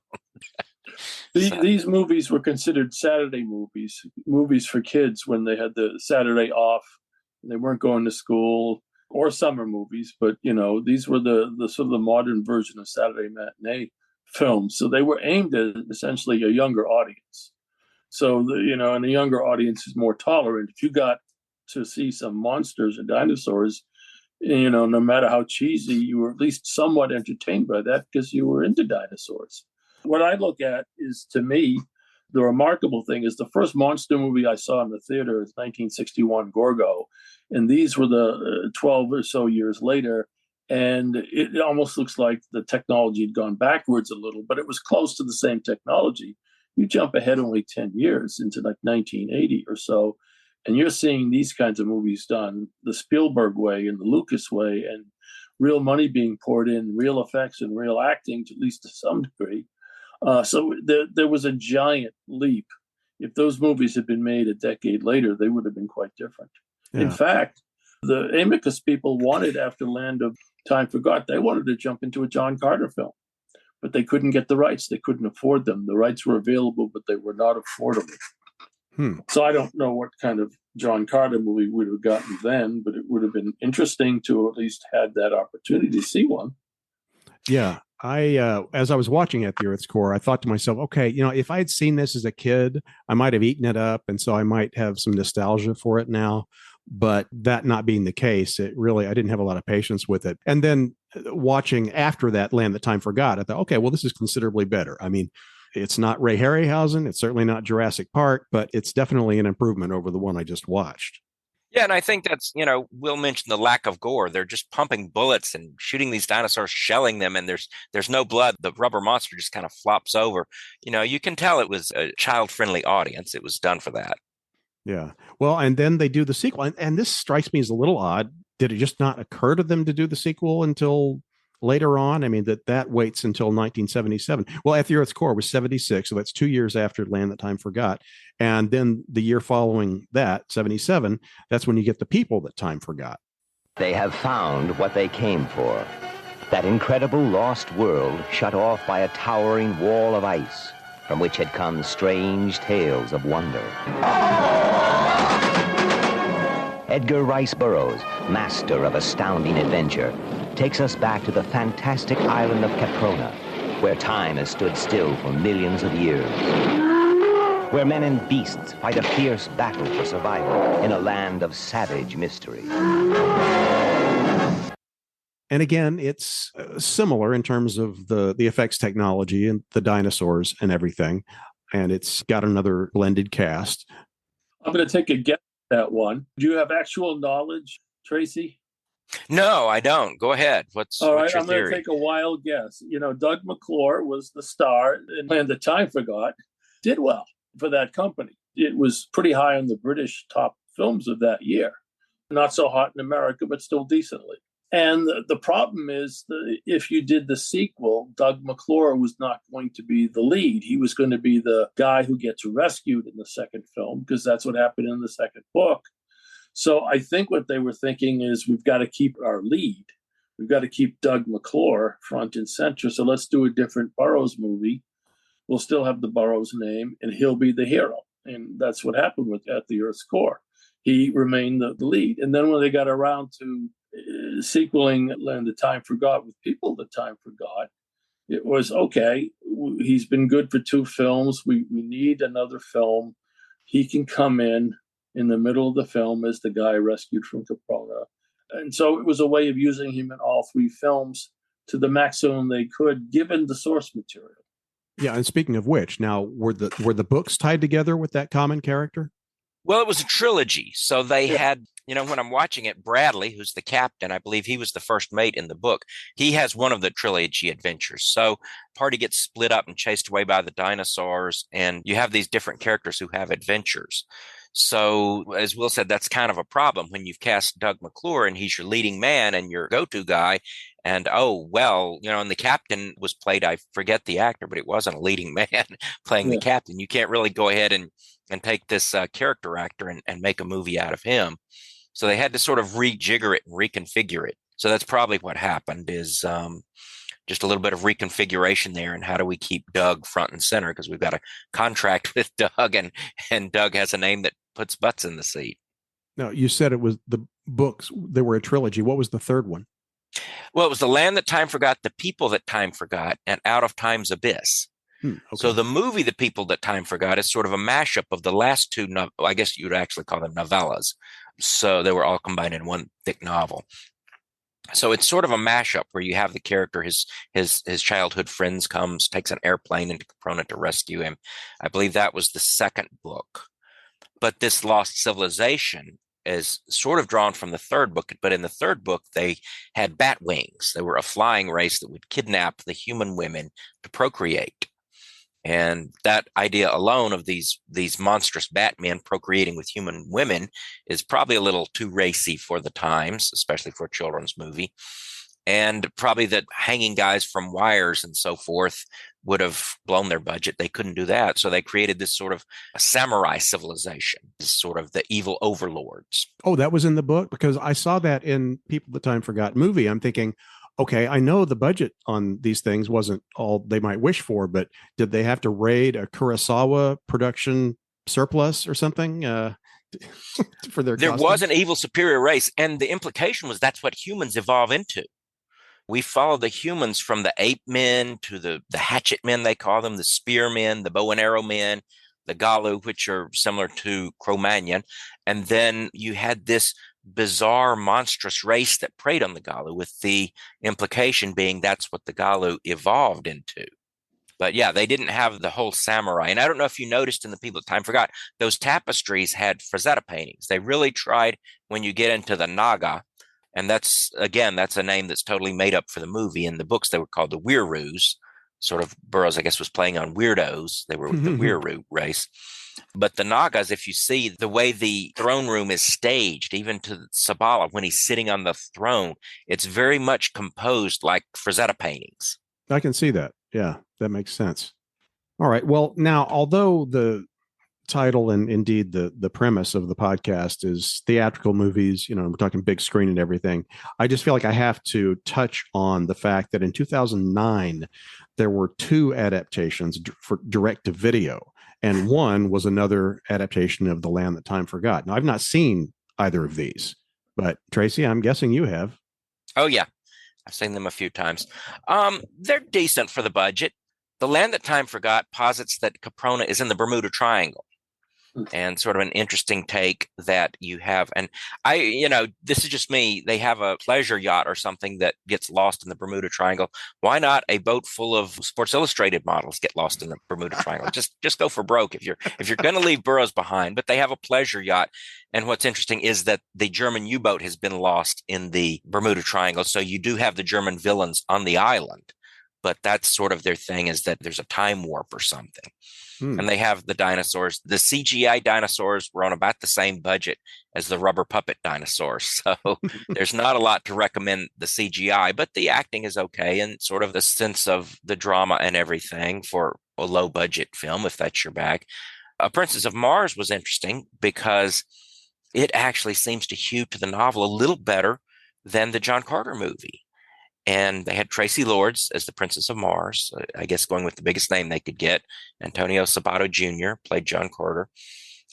These movies were considered Saturday movies for kids when they had the Saturday off. They weren't going to school, or summer movies, but these were the sort of the modern version of Saturday matinee films. So they were aimed at essentially a younger audience. So and a younger audience is more tolerant. If you got to see some monsters or dinosaurs, no matter how cheesy, you were at least somewhat entertained by that because you were into dinosaurs. What I look at is, to me, the remarkable thing is the first monster movie I saw in the theater is 1961 Gorgo. And these were the 12 or so years later. And it almost looks like the technology had gone backwards a little, but it was close to the same technology. You jump ahead only 10 years into like 1980 or so, and you're seeing these kinds of movies done the Spielberg way and the Lucas way, and real money being poured in, real effects and real acting, at least to some degree. So there was a giant leap. If those movies had been made a decade later, they would have been quite different. Yeah. In fact, the Amicus people wanted, after Land of Time Forgot, they wanted to jump into a John Carter film, but they couldn't get the rights. They couldn't afford them. The rights were available, but they were not affordable. So I don't know what kind of John Carter movie we would have gotten then, but it would have been interesting to at least had that opportunity to see one. Yeah. As I was watching At the Earth's Core, I thought to myself, okay, if I had seen this as a kid, I might have eaten it up. And so I might have some nostalgia for it now. But that not being the case, I didn't have a lot of patience with it. And then watching after that Land That Time Forgot, I thought, okay, well, this is considerably better. I mean, it's not Ray Harryhausen. It's certainly not Jurassic Park, but it's definitely an improvement over the one I just watched. Yeah, and I think that's, Will mentioned the lack of gore. They're just pumping bullets and shooting these dinosaurs, shelling them, and there's no blood. The rubber monster just kind of flops over. You can tell it was a child-friendly audience. It was done for that. Yeah. Well, and then they do the sequel. And this strikes me as a little odd. Did it just not occur to them to do the sequel until later on? I mean, that waits until 1977. Well, At the Earth's Core was 76. So that's 2 years after Land That Time Forgot. And then the year following that, 77, that's when you get The People That Time Forgot. They have found what they came for. That incredible lost world shut off by a towering wall of ice. from which had come strange tales of wonder. Edgar Rice Burroughs, master of astounding adventure, takes us back to the fantastic island of Caprona, where time has stood still for millions of years, where men and beasts fight a fierce battle for survival in a land of savage mystery. And again, it's similar in terms of the effects technology and the dinosaurs and everything. And it's got another blended cast. I'm going to take a guess at that one. Do you have actual knowledge, Tracy? No, I don't. Go ahead. What's your I'm theory? going to take a wild guess. Doug McClure was the star, and Land That Time Forgot did well for that company. It was pretty high on the British top films of that year. Not so hot in America, but still decently. And the problem is that if you did the sequel, Doug McClure was not going to be the lead. He was going to be the guy who gets rescued in the second film, because that's what happened in the second book. So I think what they were thinking is, we've got to keep our lead. We've got to keep Doug McClure front and center. So let's do a different Burroughs movie. We'll still have the Burroughs name, and he'll be the hero. And that's what happened with At the Earth's Core. He remained the lead. And then when they got around to sequeling Land That Time Forgot with People That Time Forgot, it was, okay, he's been good for 2 films. We need another film. He can come in the middle of the film as the guy rescued from Caprona. And so it was a way of using him in all 3 films to the maximum they could, given the source material. Yeah, and speaking of which, now were the books tied together with that common character? Well, it was a trilogy. So they had, when I'm watching it, Bradley, who's the captain, I believe he was the first mate in the book. He has one of the trilogy adventures. So party gets split up and chased away by the dinosaurs, and you have these different characters who have adventures. So, as Will said, that's kind of a problem when you've cast Doug McClure and he's your leading man and your go-to guy. And, and the captain was played, I forget the actor, but it wasn't a leading man playing the captain. You can't really go ahead and take this character actor and make a movie out of him. So they had to sort of rejigger it and reconfigure it. So that's probably what happened, is just a little bit of reconfiguration there. And how do we keep Doug front and center? Because we've got a contract with Doug, and Doug has a name that puts butts in the seat. Now, you said it was the books. They were a trilogy. What was the third one? Well, it was The Land That Time Forgot, The People That Time Forgot, and Out of Time's Abyss. Okay. So the movie The People That Time Forgot is sort of a mashup of the last 2, I guess you'd actually call them novellas. So they were all combined in one thick novel. So it's sort of a mashup where you have the character, his childhood friends takes an airplane into Caprona to rescue him. I believe that was the second book. But this Lost Civilization is sort of drawn from the third book. But in the third book, they had bat wings. They were a flying race that would kidnap the human women to procreate. And that idea alone of these monstrous Batmen procreating with human women is probably a little too racy for the times, especially for a children's movie. And probably that hanging guys from wires and so forth would have blown their budget. They couldn't do that. So they created this sort of a samurai civilization, sort of the evil overlords. Oh, that was in the book? Because I saw that in People That Time Forgot movie. I'm thinking, okay, I know the budget on these things wasn't all they might wish for, but did they have to raid a Kurosawa production surplus or something for their There costumes? was an evil superior race, and the implication was that's what humans evolve into. We follow the humans from the ape men to the hatchet men, they call them, the spear men, the bow and arrow men, the Galu, which are similar to Cro-Magnon. And then you had this bizarre, monstrous race that preyed on the Galu, with the implication being that's what the Galu evolved into. But yeah, they didn't have the whole samurai. And I don't know if you noticed in The People That Time Forgot, those tapestries had Frazetta paintings. They really tried, when you get into the Naga, and that's a name that's totally made up for the movie. In the books, they were called the Weirwoos. Sort of Burroughs, I guess, was playing on weirdos. They were the Weirwoo race. But the Nagas, if you see the way the throne room is staged, even to Sabala, when he's sitting on the throne, it's very much composed like Frazetta paintings. I can see that. Yeah, that makes sense. All right. Well, now, although the title and indeed the premise of the podcast is theatrical movies. We're talking big screen and everything. I just feel like I have to touch on the fact that in 2009 there were two adaptations for direct to video, and one was another adaptation of The Land That Time Forgot. Now, I've not seen either of these, but Tracy, I'm guessing you have. Oh yeah, I've seen them a few times. They're decent for the budget. The Land That Time Forgot posits that Caprona is in the Bermuda Triangle. And sort of an interesting take that you have. And this is just me. They have a pleasure yacht or something that gets lost in the Bermuda Triangle. Why not a boat full of Sports Illustrated models get lost in the Bermuda Triangle? Just go for broke if you're going to leave Burroughs behind. But they have a pleasure yacht. And what's interesting is that the German U-boat has been lost in the Bermuda Triangle. So you do have the German villains on the island. But that's sort of their thing, is that there's a time warp or something. And they have the dinosaurs. The CGI dinosaurs were on about the same budget as the rubber puppet dinosaurs. So there's not a lot to recommend the CGI, but the acting is okay, and sort of the sense of the drama and everything for a low budget film, if that's your bag. Princess of Mars was interesting because it actually seems to hew to the novel a little better than the John Carter movie. And they had Tracy Lords as the Princess of Mars, I guess going with the biggest name they could get. Antonio Sabato Jr. played John Carter.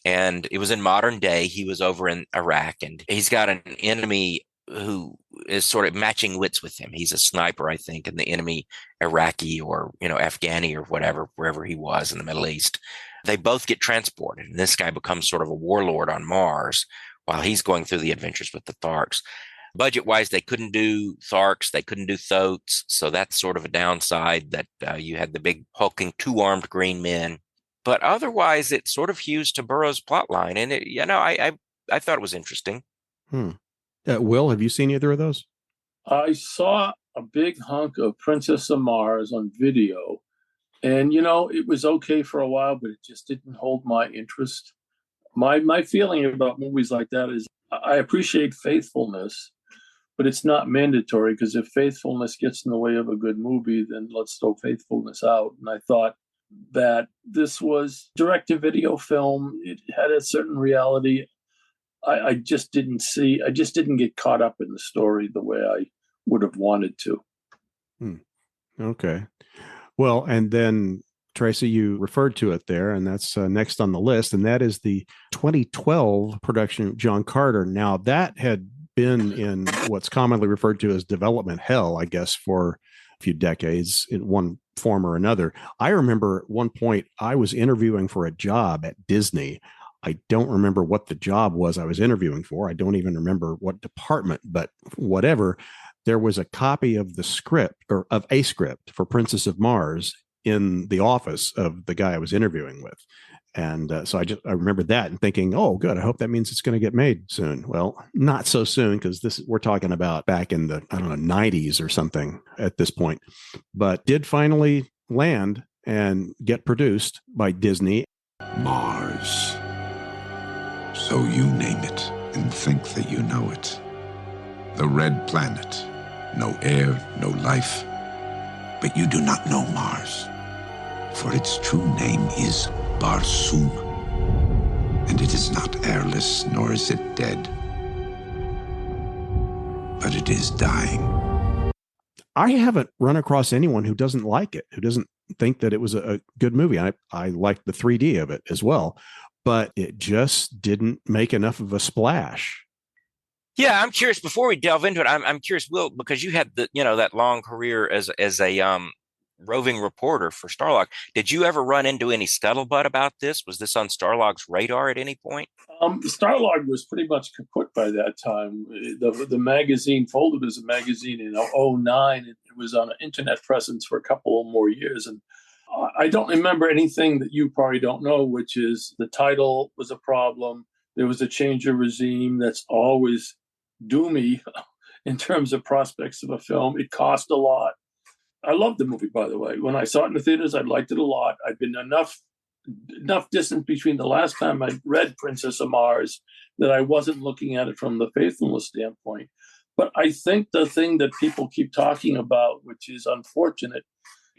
And it was in modern day. He was over in Iraq, and he's got an enemy who is sort of matching wits with him. He's a sniper, I think, and the enemy Iraqi or, Afghani or whatever, wherever he was in the Middle East. They both get transported, and this guy becomes sort of a warlord on Mars while he's going through the adventures with the Tharks. Budget-wise, they couldn't do Tharks, they couldn't do Thoats, so that's sort of a downside that you had the big hulking two-armed green men. But otherwise, it sort of hews to Burroughs' plotline, and I thought it was interesting. Will, have you seen either of those? I saw a big hunk of Princess of Mars on video, and it was okay for a while, but it just didn't hold my interest. My feeling about movies like that is I appreciate faithfulness, but it's not mandatory, because if faithfulness gets in the way of a good movie, then let's throw faithfulness out. And I thought that this was direct-to-video film. It had a certain reality. I just didn't get caught up in the story the way I would have wanted to. Okay. Well, and then Tracy, you referred to it there, and that's next on the list, and that is the 2012 production of John Carter. Now, that had been in what's commonly referred to as development hell, I guess, for a few decades in one form or another. I remember at one point I was interviewing for a job at Disney. I don't remember what the job was I was interviewing for. I don't even remember what department, but whatever. There was a copy of the script, or of a script for Princess of Mars, in the office of the guy I was interviewing with. And so I remember that and thinking, oh, good, I hope that means it's going to get made soon. Well, not so soon, because we're talking about back in the, 90s or something at this point, but did finally land and get produced by Disney. Mars. So you name it and think that you know it. The red planet. No air, no life. But you do not know Mars. For its true name is Barsoom. And it is not airless, nor is it dead. But it is dying. I haven't run across anyone who doesn't like it, who doesn't think that it was a good movie. I liked the 3D of it as well, but it just didn't make enough of a splash. Yeah, I'm curious. Before we delve into it, I'm curious, Will, because you had that long career as a roving reporter for Starlog. Did you ever run into any scuttlebutt about this? Was this on Starlog's radar at any point? Starlog was pretty much kaput by that time. The magazine folded as a magazine in 2009. It was on an internet presence for a couple more years. And I don't remember anything that you probably don't know, which is the title was a problem. There was a change of regime. That's always doomy in terms of prospects of a film. It cost a lot. I loved the movie, by the way. When I saw it in the theaters, I liked it a lot. I'd been enough distance between the last time I read Princess of Mars that I wasn't looking at it from the faithfulness standpoint. But I think the thing that people keep talking about, which is unfortunate,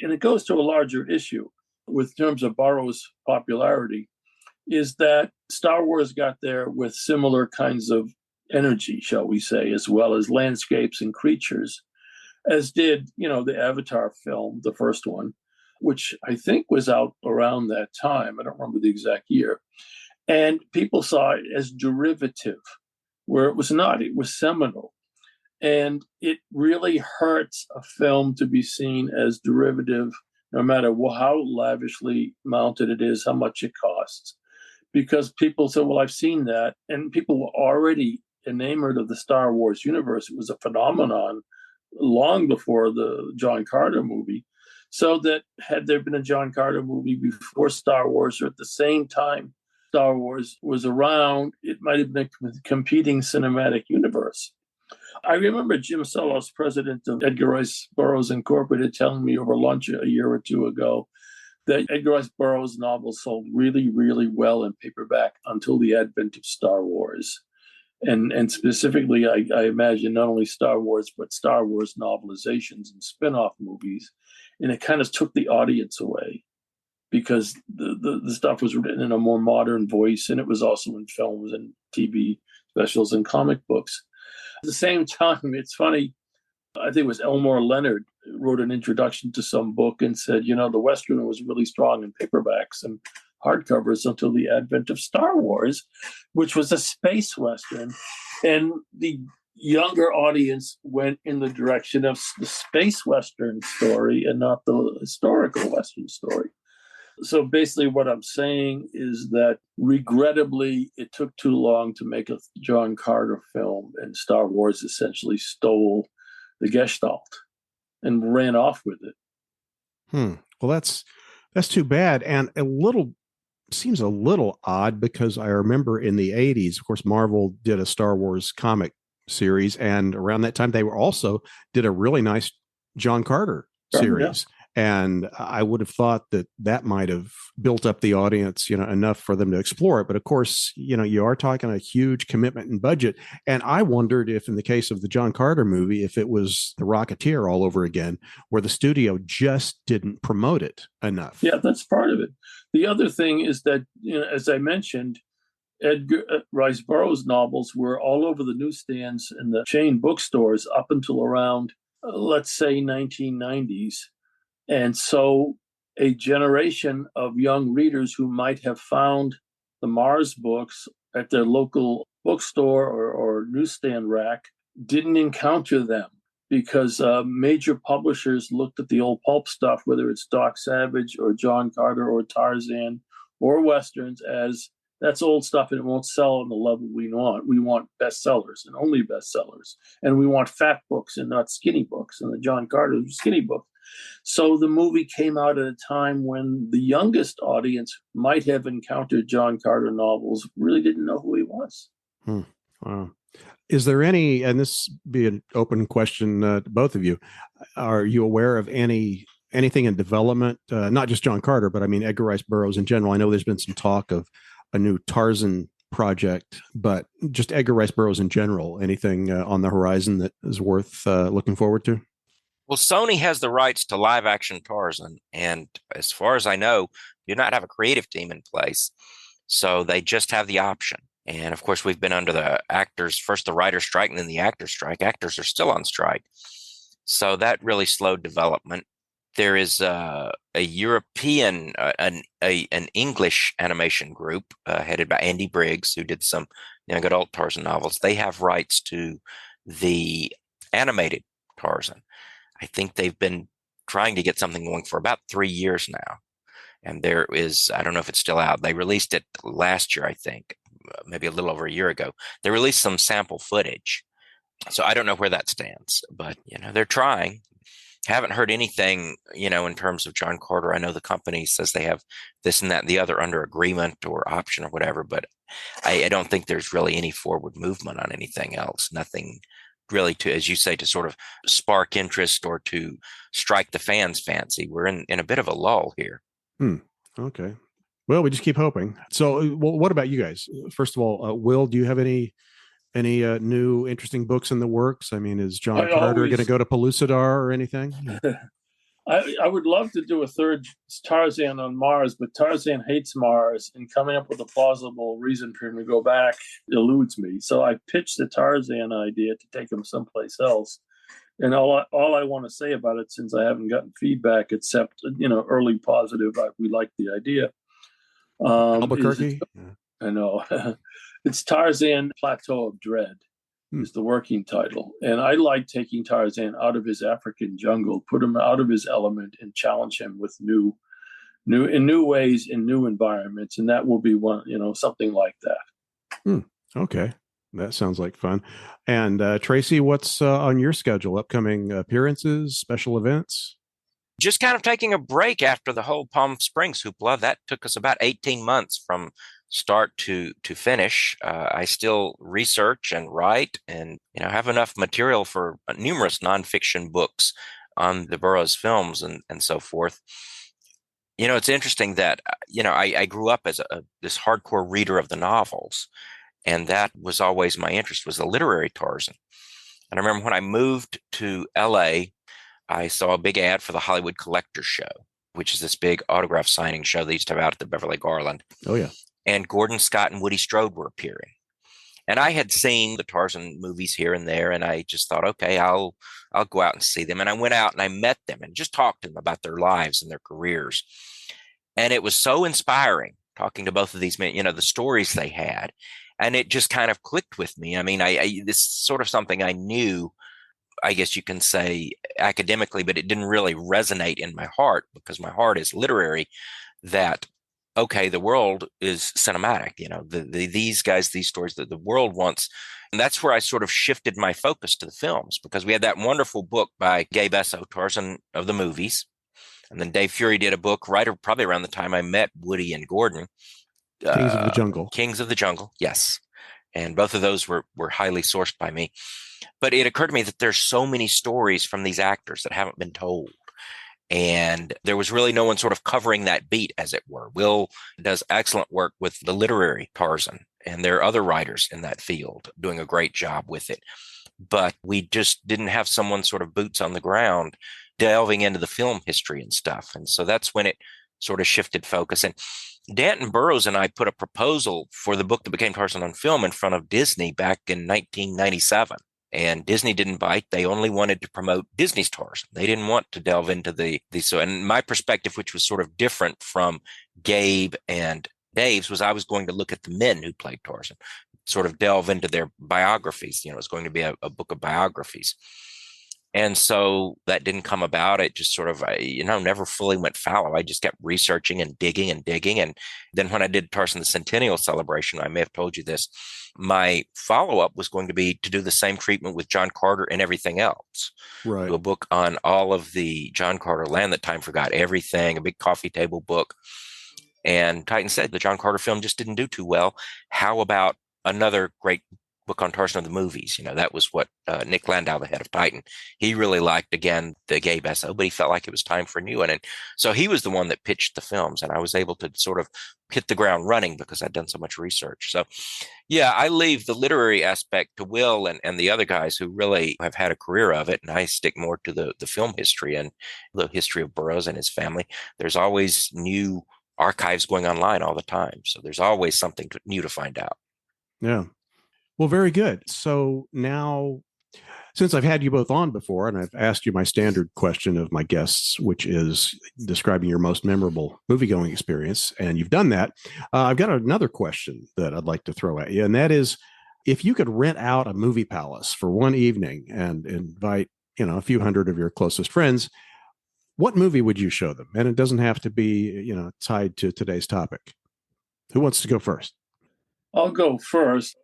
and it goes to a larger issue with terms of Burroughs' popularity, is that Star Wars got there with similar kinds of energy, shall we say, as well as landscapes and creatures, as did, the Avatar film, the first one, which I think was out around that time. I don't remember the exact year. And people saw it as derivative, where it was not. It was seminal. And it really hurts a film to be seen as derivative, no matter how lavishly mounted it is, how much it costs. Because people say, well, I've seen that. And people were already enamored of the Star Wars universe. It was a phenomenon long before the John Carter movie. So that had there been a John Carter movie before Star Wars or at the same time Star Wars was around, it might have been a competing cinematic universe. I remember Jim Sellos, president of Edgar Rice Burroughs Incorporated, telling me over lunch a year or two ago that Edgar Rice Burroughs novels sold really, really well in paperback until the advent of Star Wars. And specifically, I imagine not only Star Wars, but Star Wars novelizations and spin-off movies. And it kind of took the audience away because the stuff was written in a more modern voice, and it was also in films and TV specials and comic books. At the same time, it's funny, I think it was Elmore Leonard wrote an introduction to some book and said, the Western was really strong in paperbacks and hardcovers until the advent of Star Wars, which was a space Western. And the younger audience went in the direction of the space Western story and not the historical Western story. So basically what I'm saying is that regrettably, it took too long to make a John Carter film, and Star Wars essentially stole the Gestalt and ran off with it. Well, that's too bad. And seems a little odd because I remember in the 80s, of course, Marvel did a Star Wars comic series. And around that time, they also did a really nice John Carter series. Yeah. And I would have thought that might have built up the audience, enough for them to explore it. But of course, you are talking a huge commitment and budget. And I wondered if in the case of the John Carter movie, if it was The Rocketeer all over again, where the studio just didn't promote it enough. Yeah, that's part of it. The other thing is that, as I mentioned, Edgar Rice Burroughs novels were all over the newsstands and the chain bookstores up until around, let's say, 1990s. And so a generation of young readers who might have found the Mars books at their local bookstore or newsstand rack didn't encounter them because major publishers looked at the old pulp stuff, whether it's Doc Savage or John Carter or Tarzan or Westerns, as that's old stuff and it won't sell on the level we want. We want bestsellers and only bestsellers. And we want fat books and not skinny books. And the John Carter was skinny book. So the movie came out at a time when the youngest audience might have encountered John Carter novels, really didn't know who he was. Wow. Is there any, and this be an open question to both of you, are you aware of anything in development, not just John Carter, but I mean Edgar Rice Burroughs in general? I know there's been some talk of a new Tarzan project, but just Edgar Rice Burroughs in general, anything on the horizon that is worth looking forward to? Well, Sony has the rights to live action Tarzan. And as far as I know, do not have a creative team in place. So they just have the option. And of course, we've been under the actors, first the writer's strike and then the actor's strike. Actors are still on strike. So that really slowed development. There is a European, an English animation group headed by Andy Briggs, who did some young adult Tarzan novels. They have rights to the animated Tarzan. I think they've been trying to get something going for about 3 years now. And there is, I don't know if it's still out. They released it last year, I think, maybe a little over a year ago. They released some sample footage. So I don't know where that stands, but, they're trying. Haven't heard anything, in terms of John Carter. I know the company says they have this and that and the other under agreement or option or whatever, but I don't think there's really any forward movement on anything else. Nothing really to, as you say, to sort of spark interest or to strike the fans' fancy. We're in a bit of a lull here. Okay. Well, we just keep hoping. So what about you guys? First of all, Will, do you have any new interesting books in the works? I mean, is John Carter going to go to Pellucidar or anything? I would love to do a third Tarzan on Mars, but Tarzan hates Mars, and coming up with a plausible reason for him to go back eludes me. So I pitched the Tarzan idea to take him someplace else. And all I want to say about it, since I haven't gotten feedback except, early positive, we like the idea. Albuquerque? I know. It's Tarzan Plateau of Dread is the working title. And I like taking Tarzan out of his African jungle, put him out of his element, and challenge him with new ways in new environments. And that will be one, something like that. Okay. That sounds like fun. And Tracy, what's on your schedule? Upcoming appearances, special events? Just kind of taking a break after the whole Palm Springs hoopla. That took us about 18 months from start to finish. I still research and write and have enough material for numerous nonfiction books on the Burroughs films and so forth. It's interesting that I grew up as this hardcore reader of the novels, and that was always my interest, was the literary Tarzan. And I remember when I moved to LA, I saw a big ad for the Hollywood Collectors Show, which is this big autograph signing show they used to have out at the Beverly Garland. Oh, yeah. And Gordon Scott and Woody Strode were appearing. And I had seen the Tarzan movies here and there, and I just thought, okay, I'll go out and see them. And I went out and I met them and just talked to them about their lives and their careers. And it was so inspiring talking to both of these men, the stories they had. And it just kind of clicked with me. I mean, this is sort of something I knew, I guess you can say academically, but it didn't really resonate in my heart because my heart is literary, that, okay, the world is cinematic, these guys, these stories that the world wants. And that's where I sort of shifted my focus to the films, because we had that wonderful book by Gabe Esso, Tarzan of the Movies. And then Dave Fury did a book probably around the time I met Woody and Gordon. Kings of the Jungle. Kings of the Jungle, yes. And both of those were highly sourced by me. But it occurred to me that there's so many stories from these actors that haven't been told. And there was really no one sort of covering that beat, as it were. Will does excellent work with the literary Tarzan, and there are other writers in that field doing a great job with it. But we just didn't have someone sort of boots on the ground delving into the film history and stuff. And so that's when it sort of shifted focus. And Danton Burroughs and I put a proposal for the book that became Tarzan on film in front of Disney back in 1997. And Disney didn't bite. They only wanted to promote Disney's Tarzan. They didn't want to delve into so, and my perspective, which was sort of different from Gabe and Dave's, was I was going to look at the men who played Tarzan, sort of delve into their biographies. It's going to be a book of biographies. And so that didn't come about. It just sort of, never fully went fallow. I just kept researching and digging. And then when I did Tarzan the Centennial Celebration, I may have told you this, my follow-up was going to be to do the same treatment with John Carter and everything else. Right. Do a book on all of the John Carter Land That Time Forgot, everything, a big coffee table book. And Titan said the John Carter film just didn't do too well. How about another great book on Tarzan of the Movies? That was what Nick Landau, the head of Titan, he really liked, again, the Gabe Esso, but he felt like it was time for a new one. And so he was the one that pitched the films, and I was able to sort of hit the ground running because I'd done so much research. So yeah, I leave the literary aspect to Will and the other guys who really have had a career of it. And I stick more to the film history and the history of Burroughs and his family. There's always new archives going online all the time. So there's always something new to find out. Yeah. Well, very good. So now, since I've had you both on before, and I've asked you my standard question of my guests, which is describing your most memorable movie-going experience, and you've done that, I've got another question that I'd like to throw at you, and that is, if you could rent out a movie palace for one evening and invite, a few hundred of your closest friends, what movie would you show them? And it doesn't have to be, tied to today's topic. Who wants to go first? I'll go first.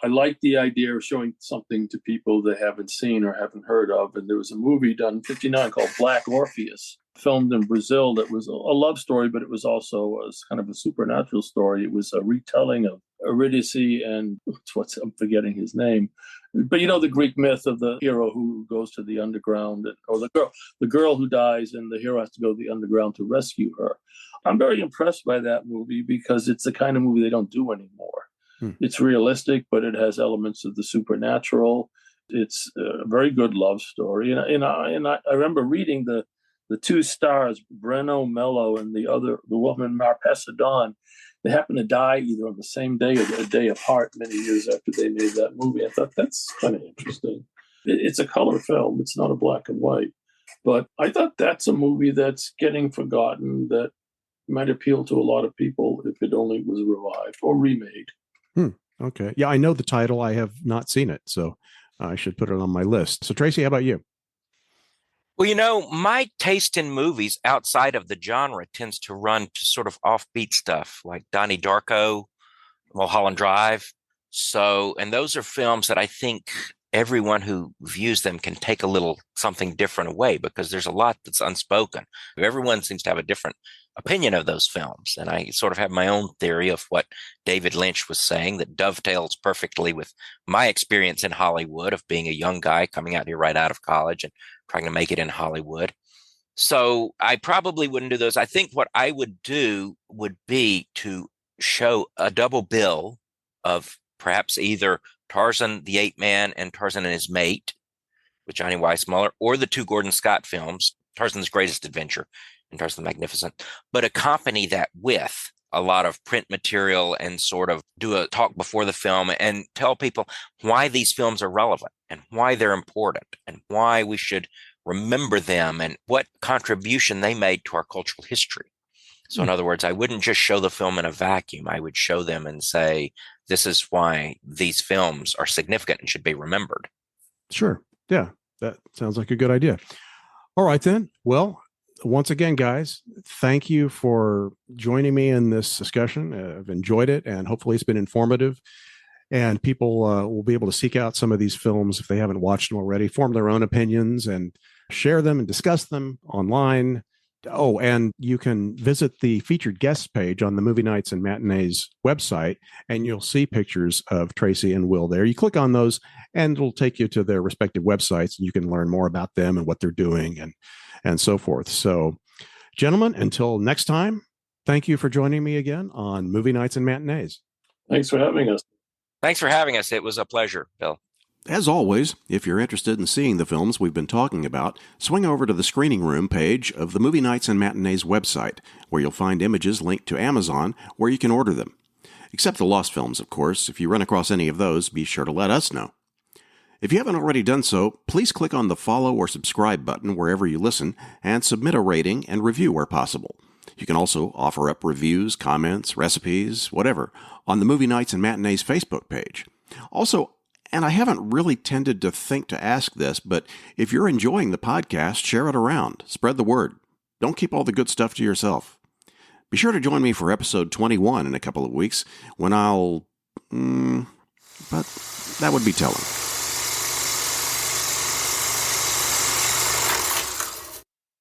I like the idea of showing something to people they haven't seen or haven't heard of. And there was a movie done in 1959 called Black Orpheus, filmed in Brazil, that was a love story, but it was also kind of a supernatural story. It was a retelling of Eurydice and I'm forgetting his name. But the Greek myth of the hero who goes to the underground, or the girl who dies, and the hero has to go to the underground to rescue her. I'm very impressed by that movie because it's the kind of movie they don't do anymore. It's realistic, but it has elements of the supernatural. It's a very good love story. And I remember reading the the two stars, Breno Mello and the woman Marpessa Dawn, they happened to die either on the same day or a day apart many years after they made that movie. I thought that's kind of interesting. It's a color film. It's not a black and white. But I thought that's a movie that's getting forgotten that might appeal to a lot of people if it only was revived or remade. Okay. Yeah, I know the title. I have not seen it, so I should put it on my list. So, Tracy, how about you? Well, my taste in movies outside of the genre tends to run to sort of offbeat stuff like Donnie Darko, Mulholland Drive. And those are films that I think everyone who views them can take a little something different away, because there's a lot that's unspoken. Everyone seems to have a different opinion of those films. And I sort of have my own theory of what David Lynch was saying that dovetails perfectly with my experience in Hollywood of being a young guy coming out here right out of college and trying to make it in Hollywood. So I probably wouldn't do those. I think what I would do would be to show a double bill of perhaps either Tarzan the Ape Man and Tarzan and His Mate with Johnny Weissmuller, or the two Gordon Scott films, Tarzan's Greatest Adventure and Tarzan the Magnificent, but accompany that with a lot of print material and sort of do a talk before the film and tell people why these films are relevant and why they're important and why we should remember them and what contribution they made to our cultural history. So in other words, I wouldn't just show the film in a vacuum. I would show them and say, this is why these films are significant and should be remembered. Sure. Yeah, that sounds like a good idea. All right, then. Well, once again, guys, thank you for joining me in this discussion. I've enjoyed it, and hopefully it's been informative. And people will be able to seek out some of these films if they haven't watched them already, form their own opinions, and share them and discuss them online. Oh, and you can visit the featured guests page on the Movie Nights and Matinees website, and you'll see pictures of Tracy and Will there. You click on those, and it'll take you to their respective websites, and you can learn more about them and what they're doing and so forth. So, gentlemen, until next time, thank you for joining me again on Movie Nights and Matinees. Thanks for having us. Thanks for having us. It was a pleasure, Bill. As always, if you're interested in seeing the films we've been talking about, swing over to the screening room page of the Movie Nights and Matinees website, where you'll find images linked to Amazon where you can order them. Except the lost films, of course. If you run across any of those, be sure to let us know. If you haven't already done so, please click on the follow or subscribe button wherever you listen and submit a rating and review where possible. You can also offer up reviews, comments, recipes, whatever, on the Movie Nights and Matinees Facebook page. Also, and I haven't really tended to think to ask this, but if you're enjoying the podcast, share it around. Spread the word. Don't keep all the good stuff to yourself. Be sure to join me for episode 21 in a couple of weeks when but that would be telling.